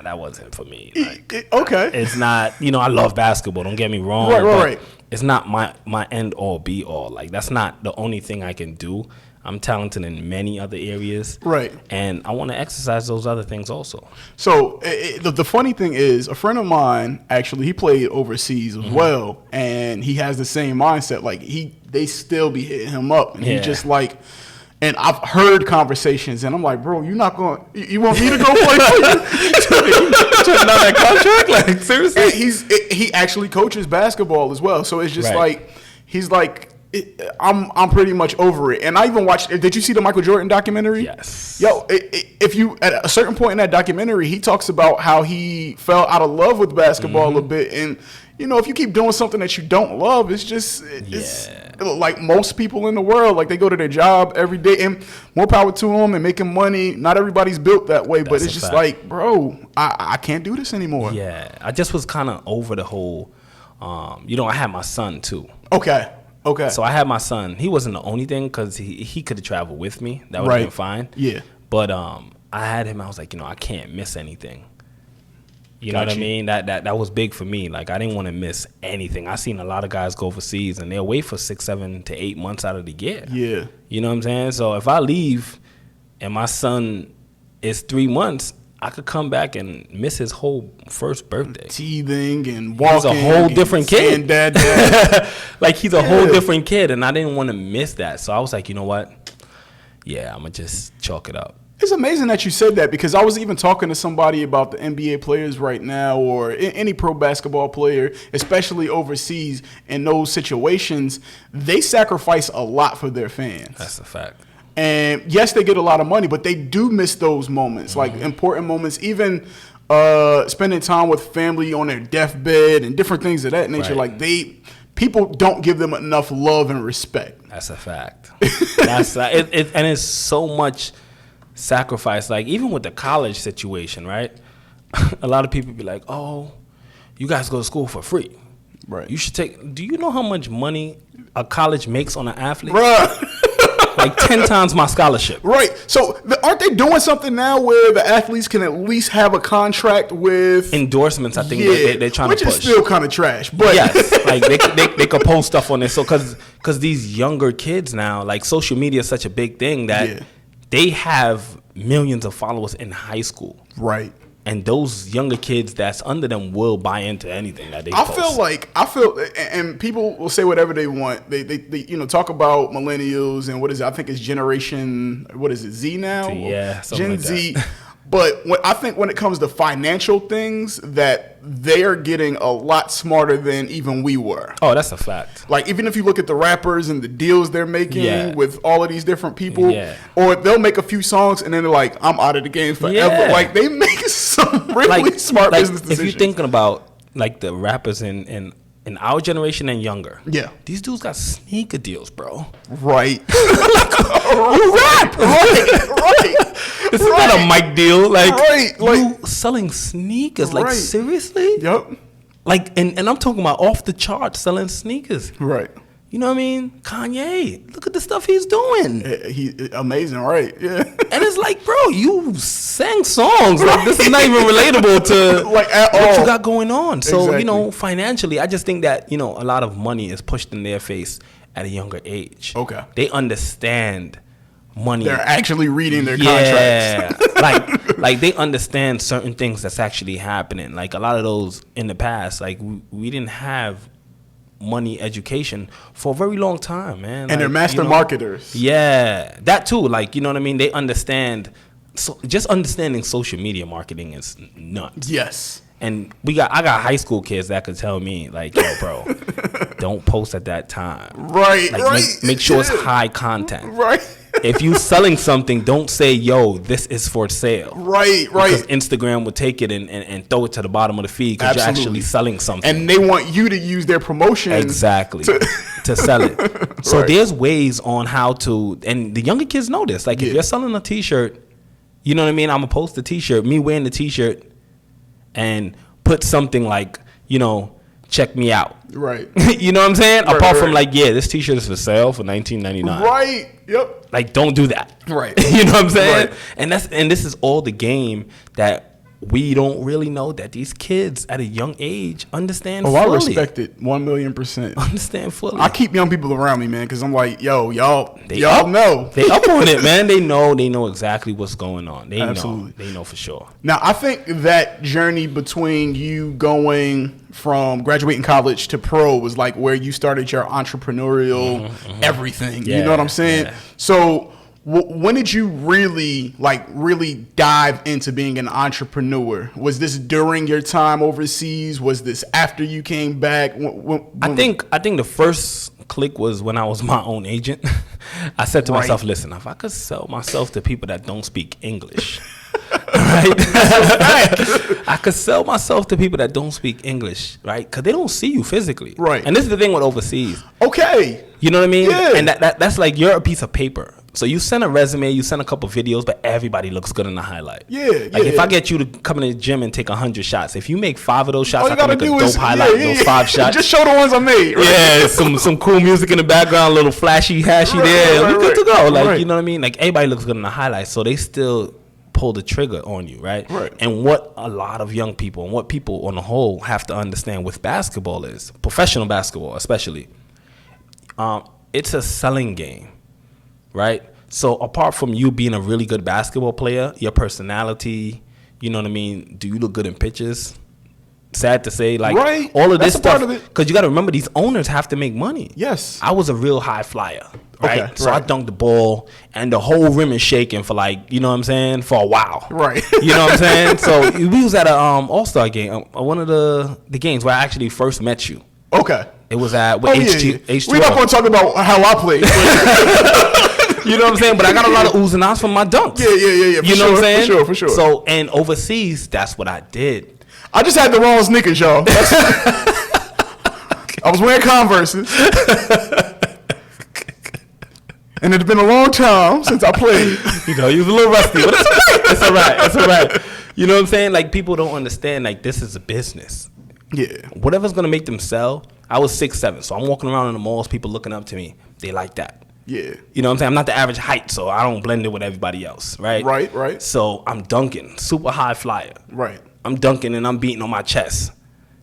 that wasn't for me. Like, okay. It's not, I love basketball. Don't get me wrong. Right. It's not my end all be all. Like, that's not the only thing I can do. I'm talented in many other areas. Right. And I want to exercise those other things also. So the funny thing is, a friend of mine, actually, he played overseas as well. And he has the same mindset. Like, they still be hitting him up. And he just like, and I've heard conversations, and I'm like, bro, you want me to go play for you? Turn down that contract? Like, seriously? And he actually coaches basketball as well. So it's just like, he's like, I'm pretty much over it. And I even watched. Did you see the Michael Jordan documentary? Yes. Yo, if you at a certain point in that documentary, he talks about how he fell out of love with basketball a bit. And if you keep doing something that you don't love, it's like most people in the world. Like, they go to their job every day, and more power to them and making money. Not everybody's built that way, but it's just like, bro, I can't do this anymore. Yeah, I just was kind of over the whole. I had my son too. Okay. So I had my son. He wasn't the only thing because he could have traveled with me. That would have been fine. Yeah. But I had him. I was like, I can't miss anything. You know what I mean? That was big for me. Like, I didn't want to miss anything. I seen a lot of guys go overseas and they're away for 6, 7 to 8 months out of the year. Yeah. You know what I'm saying? So if I leave and my son is 3 months, I could come back and miss his whole first birthday. Teething and walking. He's a whole different kid. Dad. Like, he's a whole different kid, and I didn't want to miss that. So I was like, you know what? Yeah, I'm going to just chalk it up. It's amazing that you said that, because I was even talking to somebody about the NBA players right now, or any pro basketball player, especially overseas. In those situations, they sacrifice a lot for their fans. That's a fact. And yes, they get a lot of money, but they do miss those moments, like important moments, even spending time with family on their deathbed and different things of that nature. Right. Like, people don't give them enough love and respect. That's a fact. That's and it's so much sacrifice. Like, even with the college situation, right? A lot of people be like, "Oh, you guys go to school for free, right? You should take." Do you know how much money a college makes on an athlete? Bruh. Like 10 times my scholarship. Right. So aren't they doing something now where the athletes can at least have a contract with endorsements? I think they're trying to push. Which is still kind of trash. But yes, like they could post stuff on this. So because these younger kids now, like, social media is such a big thing that they have millions of followers in high school. Right. And those younger kids that's under them will buy into anything that they post. I feel, and people will say whatever they want. They talk about millennials and what is it? I think it's generation, what is it, Z now? Yeah, Gen like Z. That. But I think when it comes to financial things, that they are getting a lot smarter than even we were. Oh, that's a fact. Like, even if you look at the rappers and the deals they're making with all of these different people, or they'll make a few songs and then they're like, I'm out of the game forever. Yeah. Like, they make some really smart business decisions. If you're thinking about, like, the rappers in our generation and younger, these dudes got sneaker deals, bro. Right. You rap, right. This is not a mic deal. Like, like you selling sneakers. Like, seriously? Yep. Like, and I'm talking about off the charts selling sneakers. Right. You know what I mean? Kanye, look at the stuff he's doing. He amazing, right? Yeah. And it's like, bro, you sang songs. Like, this is not even relatable to like at what all. you got going on. So, Exactly. Financially, I just think that, a lot of money is pushed in their face at a younger age. Okay. They understand money. They're actually reading their contracts. like they understand certain things that's actually happening. Like a lot of those in the past, like we didn't have money education for a very long time, man. And they're master marketers. Yeah, that too. Like, you know what I mean? They understand. So just understanding social media marketing is nuts. Yes. And I got high school kids that could tell me, like, yo, bro, don't post at that time. Right, like, right. Make sure it's high content. Right. If you selling something, don't say, yo, this is for sale. Right. Because Instagram will take it and throw it to the bottom of the feed because you're actually selling something. And they want you to use their promotion. Exactly. To sell it. So there's ways on how to, and the younger kids know this. Like, if you're selling a T-shirt, you know what I mean? I'm going to post the T-shirt, me wearing the T-shirt, and put something like, you know, check me out. Right. You know what I'm saying? Apart from like, yeah, this T-shirt is for sale for $19.99. Right. Yep. Like, don't do that. Right. You know what I'm saying? Right. And this is all the game that we don't really know that these kids at a young age understand fully. I respect it 1,000,000%. Understand fully. I keep young people around me, man, because I'm like, yo, y'all know. They up on it, man. They know exactly what's going on. They Absolutely. They know for sure. Now, I think that journey between you going from graduating college to pro was like where you started your entrepreneurial everything. Yeah, you know what I'm saying? Yeah. So when did you really dive into being an entrepreneur? Was this during your time overseas? Was this after you came back? I think the first click was when I was my own agent. I said to myself, listen, if I could sell myself to people that don't speak English, right? I could sell myself to people that don't speak English, right? Because they don't see you physically. Right. And this is the thing with overseas. Okay. You know what I mean? Yeah. And that's like you're a piece of paper. So you send a resume, you send a couple videos, but everybody looks good in the highlight. If I get you to come in the gym and take 100 shots, if you make 5 of those shots, I can make a dope highlight of those 5 shots. Just show the ones I made. Right? Yeah, some cool music in the background, a little flashy, hashy there. We're good to go. Like, you know what I mean? Like, everybody looks good in the highlight, so they still pull the trigger on you, right? Right. And what a lot of young people and what people on the whole have to understand with basketball is, professional basketball especially, it's a selling game, right? So apart from you being a really good basketball player, your personality, you know what I mean? Do you look good in pictures? Sad to say, like, all of this stuff, because you got to remember, these owners have to make money. Yes. I was a real high flyer, right? Okay, so I dunked the ball, and the whole rim is shaking for, like, you know what I'm saying, for a while. Right. You know what I'm saying? So we was at a All-Star game, one of the games where I actually first met you. Okay. It was at H2O. We're not going to talk about how I played. You know what I'm saying? But I got a lot of oohs and ahs from my dunks. Yeah. You know what I'm saying? For sure. So, and overseas, that's what I did. I just had the wrong sneakers, y'all. I was wearing Converses. And it's been a long time since I played. You know, you was a little rusty, but it's all right. It's all right. You know what I'm saying? Like, people don't understand, like, this is a business. Yeah. Whatever's going to make them sell. I was 6'7", so I'm walking around in the malls, people looking up to me. They like that. Yeah. You know what I'm saying? I'm not the average height, so I don't blend in with everybody else, right? Right. So I'm dunking, super high flyer. Right. I'm dunking and I'm beating on my chest.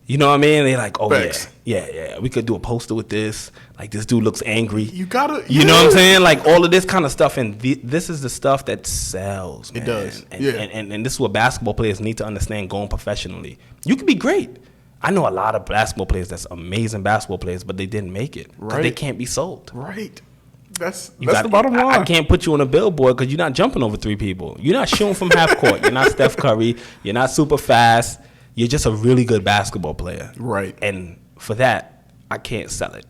You know what I mean? They like, oh, Facts. yeah. We could do a poster with this. Like, this dude looks angry. You gotta. You know what I'm saying? Like, all of this kind of stuff. And this is the stuff that sells, man. It does. And this is what basketball players need to understand going professionally. You can be great. I know a lot of basketball players that's amazing basketball players, but they didn't make it because they can't be sold. Right. That's the bottom line. I can't put you on a billboard because you're not jumping over 3 people. You're not shooting from half court. You're not Steph Curry. You're not super fast. You're just a really good basketball player. Right. And for that, I can't sell it.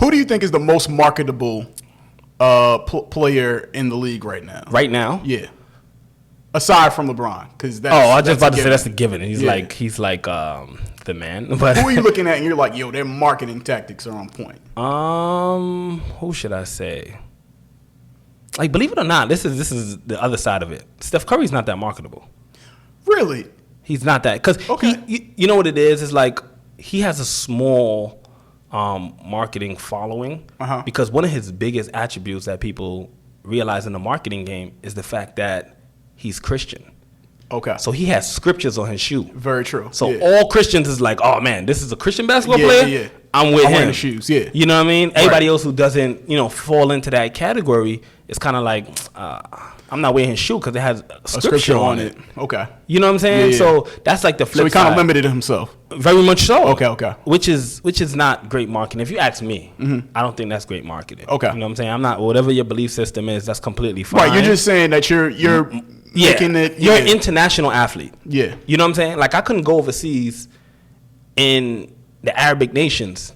Who do you think is the most marketable player in the league right now? Right now? Yeah. Aside from LeBron, because I was just about to say that's a given. He's like the man. But who are you looking at and you're like, yo, their marketing tactics are on point? Who should I say? Like, believe it or not, this is the other side of it. Steph Curry's not that marketable. Really? He's not that, because you know what it is? It's like he has a small marketing following because one of his biggest attributes that people realize in the marketing game is the fact that he's Christian. Okay. So he has scriptures on his shoe. Very true. So all Christians is like, oh man, this is a Christian basketball player? Yeah. I'm with him. Wearing the shoes, yeah. You know what I mean? Everybody else who doesn't, fall into that category, it's kind of like, I'm not wearing his shoe because it has a scripture on it. Okay. You know what I'm saying? Yeah. So that's like the flip side. So he kind of limited himself. Very much so. Okay. Which is not great marketing. If you ask me, I don't think that's great marketing. Okay. You know what I'm saying? I'm not, whatever your belief system is, that's completely fine. Right, you're just saying that you're making it. You're an international athlete. Yeah. You know what I'm saying? Like, I couldn't go overseas in the Arabic nations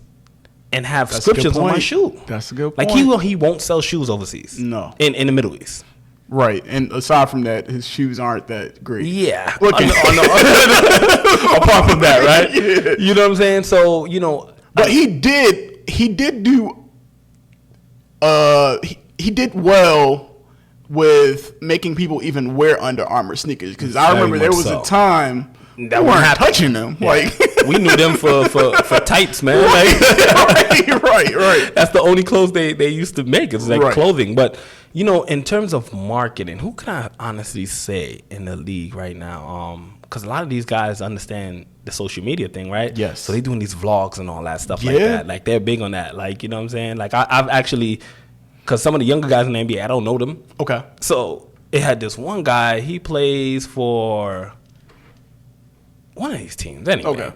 and have scriptures on my shoe. That's a good point. Like, he won't sell shoes overseas. No. In the Middle East. Right, and aside from that, his shoes aren't that great. Yeah. Okay. Apart from that, right? Yeah. You know what I'm saying? So, but he did do he did well with making people even wear Under Armour sneakers, because I remember there was a time that we weren't touching them. Yeah. Like, we knew them for tights, man. Right. That's the only clothes they used to make. It's like clothing. But in terms of marketing, who can I honestly say in the league right now? Because a lot of these guys understand the social media thing, right? Yes. So they doing these vlogs and all that stuff like that. Like, they're big on that. Like, you know what I'm saying? Like, I've actually, because some of the younger guys in the NBA, I don't know them. Okay. So it had this one guy. He plays for one of these teams anyway. Okay.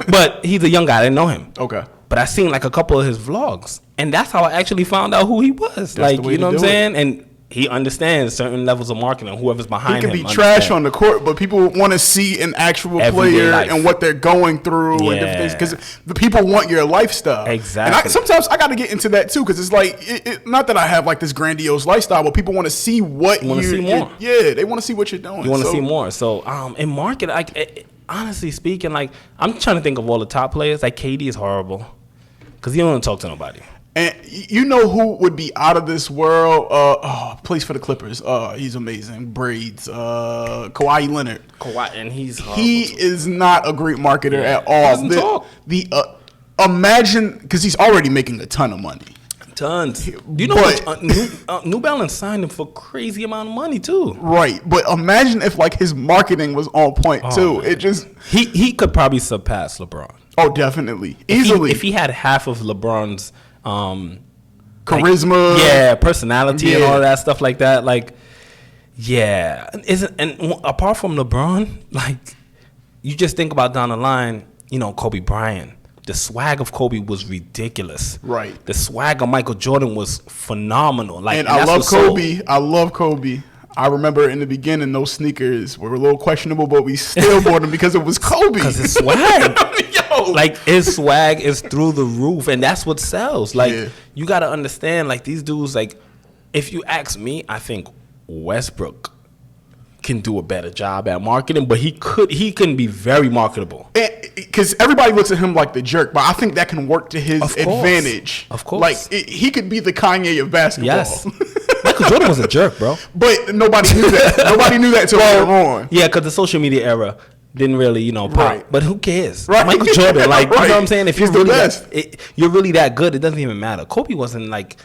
But he's a young guy. I didn't know him. Okay. But I seen like a couple of his vlogs, and that's how I actually found out who he was. That's like, you know what I'm saying? And he understands certain levels of marketing. Whoever's behind him, he can be trash on the court, but people want to see an actual player and what they're going through and different things, because the people want your lifestyle. Exactly. And sometimes I got to get into that too, because it's like, not that I have like this grandiose lifestyle, but people want to see what you want to see more. Yeah, they want to see what you're doing. You want to see more. So in market, honestly speaking, like, I'm trying to think of all the top players. Like, KD is horrible because he don't want to talk to nobody. And you know who would be out of this world? Plays for the Clippers. He's amazing. Braids. Kawhi Leonard. And he's horrible. He is not a great marketer at all. He doesn't talk. Imagine, because he's already making a ton of money. Tons. Do you know what? New Balance signed him for crazy amount of money too. Right, but imagine if like his marketing was on point too. Man. It just he could probably surpass LeBron. Oh, definitely, easily. If he had half of LeBron's charisma, personality, and all that stuff like that, like, and apart from LeBron, like, you just think about down the line, Kobe Bryant. The swag of Kobe was ridiculous. Right. The swag of Michael Jordan was phenomenal. Like, and I love Kobe. I love Kobe. I remember in the beginning, those sneakers were a little questionable, but we still bought them because it was Kobe. Because his swag. Like, his swag is through the roof, and that's what sells. Like, you got to understand, like, these dudes, like, if you ask me, I think Westbrook can do a better job at marketing, but he can be very marketable. Because everybody looks at him like the jerk, but I think that can work to his advantage. Of course. Like, he could be the Kanye of basketball. Yes. Michael Jordan was a jerk, bro. But nobody knew that. Nobody knew that until later on. Yeah, because the social media era didn't really, pop. Right. But who cares? Right. Michael Jordan, like, you know what I'm saying? If you're you're really that good, it doesn't even matter. Kobe wasn't like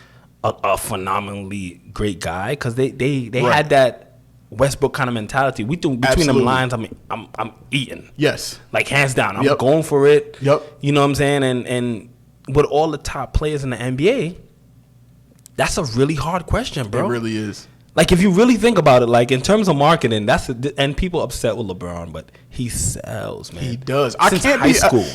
a phenomenally great guy, because they had that Westbrook kind of mentality. We do between them lines. I mean, I'm eating. Yes. Like, hands down, I'm going for it. Yep. You know what I'm saying? And with all the top players in the NBA, that's a really hard question, bro. It really is. Like, if you really think about it, like, in terms of marketing, and people upset with LeBron, but he sells, man. He does. Since high school.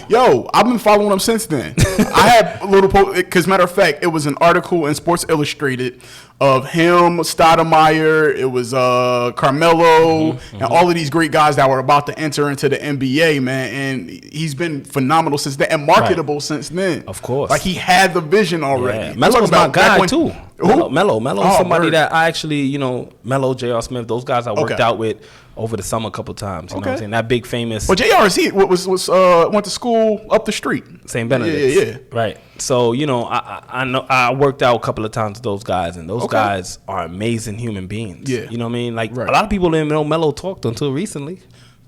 I've been following him since then. I had a little because matter of fact, it was an article in Sports Illustrated of him, Stoudemire, it was Carmelo, and all of these great guys that were about to enter into the NBA, man. And he's been phenomenal since then, and marketable since then. Of course. Like, he had the vision already. Yeah. Melo's my guy, too. Melo is somebody word. that I actually, Melo, J.R. Smith, those guys I worked out with over the summer a couple times. You know what I'm saying? That big famous. Well, J.R. went to school up the street. St. Benedict's. Yeah. Right. So, I know I worked out a couple of times with those guys, and those guys are amazing human beings. Yeah. You know what I mean? Like, a lot of people didn't know Melo talked until recently.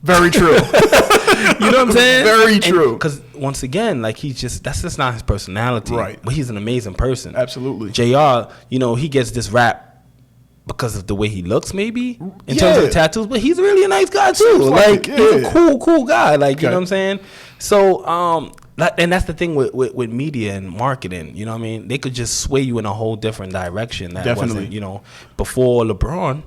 Very true. You know what I'm saying? Very true. Because once again, like, that's just not his personality. Right. But he's an amazing person. Absolutely. JR, he gets this rap because of the way he looks, maybe in terms of the tattoos, but he's really a nice guy too. Like, he's a cool guy. Like, you know what I'm saying? So, And that's the thing with media and marketing. You know what I mean? They could just sway you in a whole different direction. That Definitely. wasn't, before LeBron,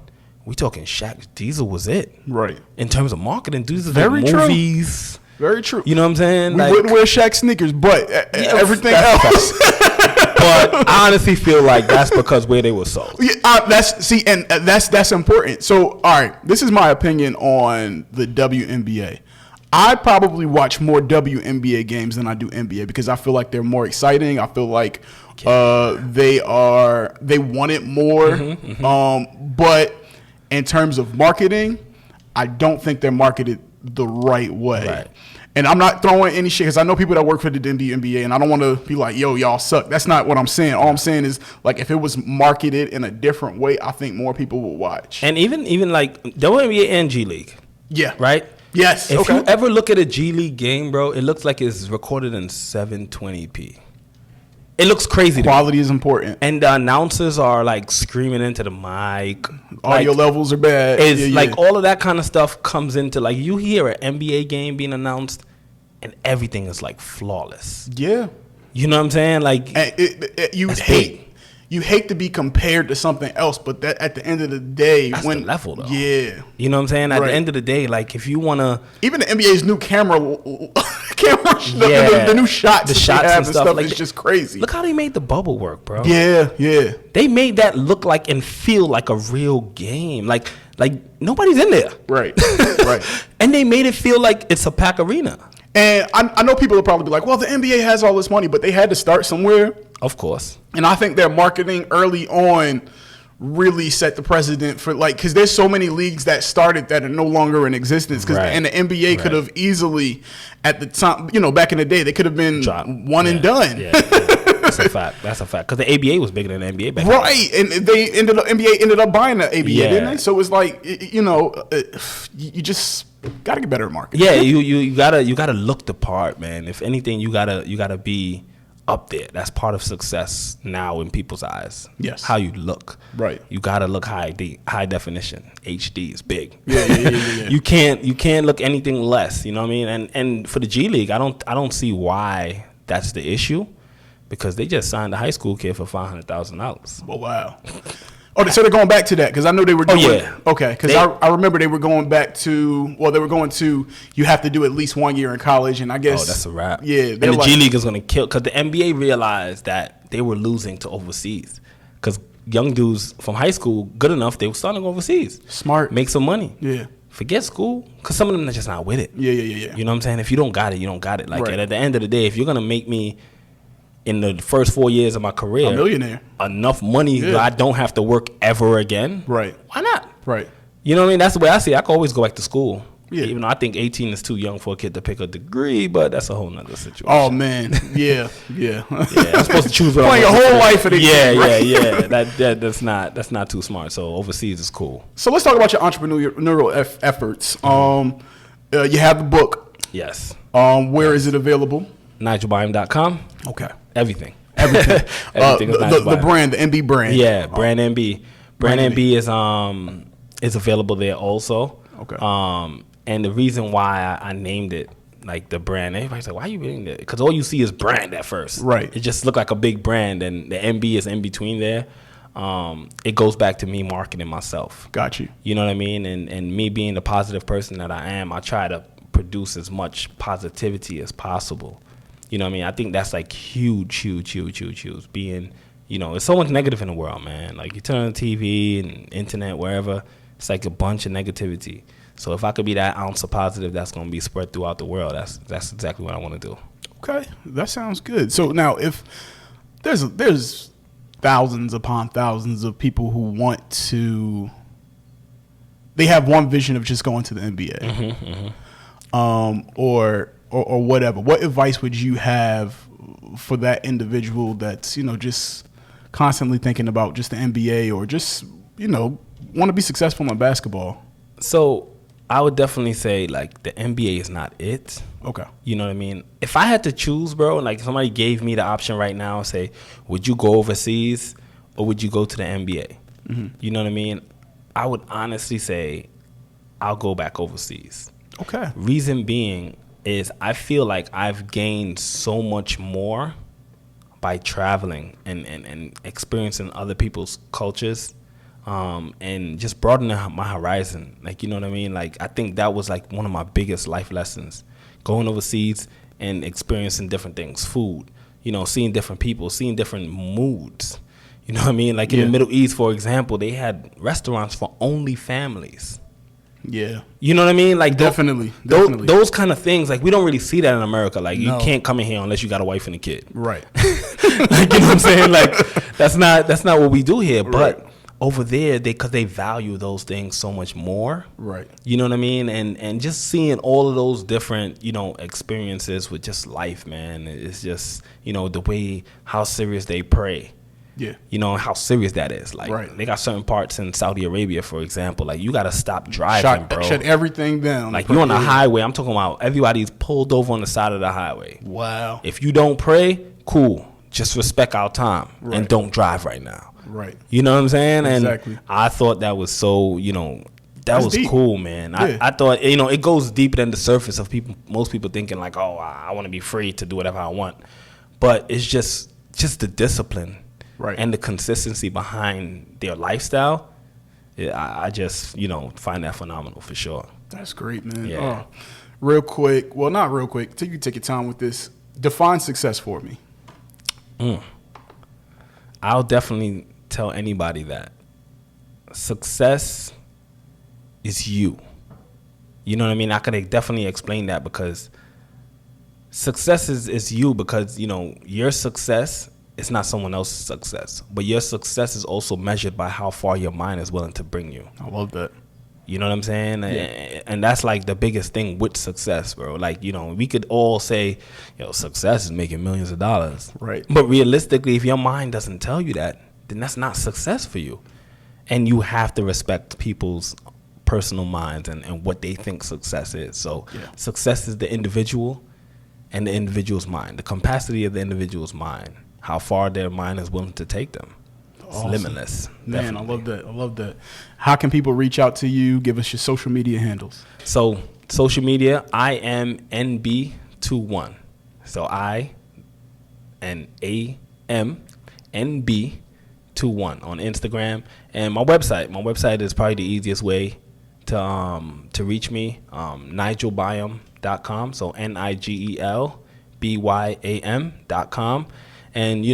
we talking Shaq. Diesel was it. Right. In terms of marketing, Diesel Very did true. movies. Very true. You know what I'm saying? We wouldn't wear Shaq sneakers, but everything else. But I honestly feel like that's because where they were sold. Yeah, that's important. So, all right, this is my opinion on the WNBA. I probably watch more WNBA games than I do NBA because I feel like they're more exciting. I feel like they want it more. But in terms of marketing, I don't think they're marketed the right way. Right. And I'm not throwing any shit because I know people that work for the NBA, and I don't want to be like, yo, y'all suck. That's not what I'm saying. All I'm saying is, like, if it was marketed in a different way, I think more people would watch. And even like WNBA and G League. Yeah. Right? Yes. If you ever look at a G League game, bro, it looks like it's recorded in 720p. It looks crazy. Quality is important. And the announcers are like screaming into the mic. Audio levels are bad. It's like all of that kind of stuff comes into, like, you hear an NBA game being announced and everything is like flawless. Yeah. You know what I'm saying? Like, you hate to be compared to something else, but that at the end of the day, that's the level, though. Yeah. You know what I'm saying? At the end of the day, like, if you want to... Even the NBA's new camera the new shots, the shots and stuff, like, it's just crazy. Look how they made the bubble work, bro. Yeah. They made that look like and feel like a real game. Like nobody's in there. Right. And they made it feel like it's a pack arena. And I know people will probably be like, well, the NBA has all this money, but they had to start somewhere. Of course. And I think their marketing early on really set the precedent for, like, because there's so many leagues that started that are no longer in existence. And the NBA could have easily, at the time, back in the day, they could have been one and done. Yeah. That's a fact. Because the ABA was bigger than the NBA back then. Right. And NBA ended up buying the ABA, didn't they? So it's like, you just got to get better at marketing. Yeah, you gotta look the part, man. If anything, you gotta be up there. That's part of success now in people's eyes. Yes. How you look. Right. You gotta look high definition. HD is big. Yeah. You can't look anything less. You know what I mean? And for the G League, I don't see why that's the issue, because they just signed a high school kid for $500,000. Oh, wow. Oh, so they're going back to that, because I know they were doing. Oh, yeah. Okay, because I remember they were going back to. Well, they were going to. You have to do at least 1 year in college, and I guess. Oh, that's a wrap. Yeah, and the G League is going to kill, because the NBA realized that they were losing to overseas, because young dudes from high school, good enough, they were starting overseas. Smart. Make some money. Yeah. Forget school, because some of them are just not with it. Yeah. You know what I'm saying? If you don't got it, you don't got it. Like, right. At the end of the day, if you're going to make me, in the first 4 years of my career, a millionaire, enough money that I don't have to work ever again. Right. Why not? Right. You know what I mean? That's the way I see it. I can always go back to school. Yeah. Even though I think 18 is too young for a kid to pick a degree, but that's a whole nother situation. Oh, man. Yeah. I'm supposed to choose what playing your whole life at 18. Yeah. That's not too smart. So overseas is cool. So let's talk about your entrepreneurial efforts. You have the book. Yes. Where is it available? NigelByam.com. Okay. Everything. Everything is the brand, the NB brand. Yeah, brand NB. Brand NB is available there also. Okay. And the reason why I named it like the brand, everybody's like, why are you naming it? Because all you see is brand at first. Right. It just looked like a big brand, and the NB is in between there. It goes back to me marketing myself. Got you. You know what I mean? And me being the positive person that I am, I try to produce as much positivity as possible. You know what I mean? I think that's like huge. Being, there's so much negative in the world, man. Like, you turn on the TV and internet, wherever, it's like a bunch of negativity. So if I could be that ounce of positive that's going to be spread throughout the world, that's exactly what I want to do. Okay, that sounds good. So now, if there's thousands upon thousands of people who want to, they have one vision of just going to the NBA, or whatever. What advice would you have for that individual that's, just constantly thinking about just the NBA, or just, want to be successful in basketball? So I would definitely say, like, the NBA is not it. Okay. You know what I mean? If I had to choose, bro, like, if somebody gave me the option right now, say, would you go overseas or would you go to the NBA? Mm-hmm. You know what I mean? I would honestly say I'll go back overseas. Okay. Reason being, is I feel like I've gained so much more by traveling and experiencing other people's cultures, and just broadening my horizon. Like, you know what I mean? Like, I think that was like one of my biggest life lessons, going overseas and experiencing different things, food, you know, seeing different people, seeing different moods. You know what I mean? Like in the Middle East, for example, they had restaurants for only families. Yeah. You know what I mean? Like definitely. Those kind of things, like we don't really see that in America. Like you can't come in here unless you got a wife and a kid. Right. Like, you know what I'm saying? Like that's not what we do here. But over there, because they value those things so much more. Right. You know what I mean? And just seeing all of those different, you know, experiences with just life, man. It's just, you know, the way how serious they pray. Yeah. You know how serious that is. Like they got certain parts in Saudi Arabia, for example, like you gotta stop driving, bro. Shut everything down. Like you're on the highway. I'm talking about everybody's pulled over on the side of the highway. Wow. If you don't pray, cool. Just respect our time and don't drive right now. Right. You know what I'm saying? Exactly. And I thought that was so, you know, that was deep. Cool, man. Yeah. I thought, you know, it goes deeper than the surface of people. Most people thinking like, oh, I want to be free to do whatever I want, but it's just the discipline. Right. And the consistency behind their lifestyle, I just, you know, find that phenomenal for sure. That's great, man. Yeah. Real quick, well, not real quick. You take your time with this. Define success for me. I'll definitely tell anybody that success is you. You know what I mean? I could definitely explain that, because success is you, because, you know, your success, it's not someone else's success, but your success is also measured by how far your mind is willing to bring you. I love that. You know what I'm saying? Yeah. And that's like the biggest thing with success, bro. Like, you know, we could all say, you know, success is making millions of dollars. Right. But realistically, if your mind doesn't tell you that, then that's not success for you. And you have to respect people's personal minds and what they think success is. So success is the individual and the individual's mind, the capacity of the individual's mind, how far their mind is willing to take them. It's limitless. Man, definitely. I love that. How can people reach out to you? Give us your social media handles. So social media, I am NB21. So I and AM NB21 on Instagram, and my website. My website is probably the easiest way to reach me. NigelByam.com. So NigelByam.com. And you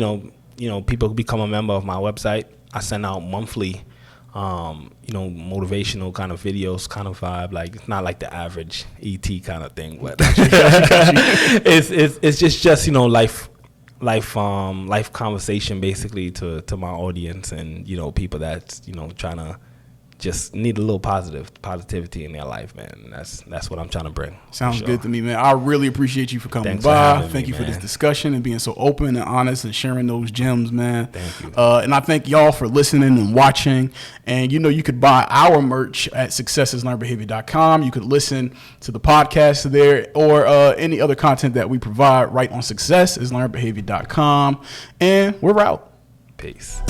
know, people become a member of my website. I send out monthly, you know, motivational kind of videos, kind of vibe. Like, it's not like the average ET kind of thing, but it's just you know, life conversation basically to my audience, and you know, people that's, you know, trying to just need a little positivity in their life, man. That's what I'm trying to bring. Sounds good to me, man. I really appreciate you for coming by. Thank you for this discussion and being so open and honest and sharing those gems, man. Thank you. And I thank y'all for listening and watching. And you know, you could buy our merch at successislearnedbehavior.com. You could listen to the podcast there, or any other content that we provide right on successislearnedbehavior.com. And we're out. Peace.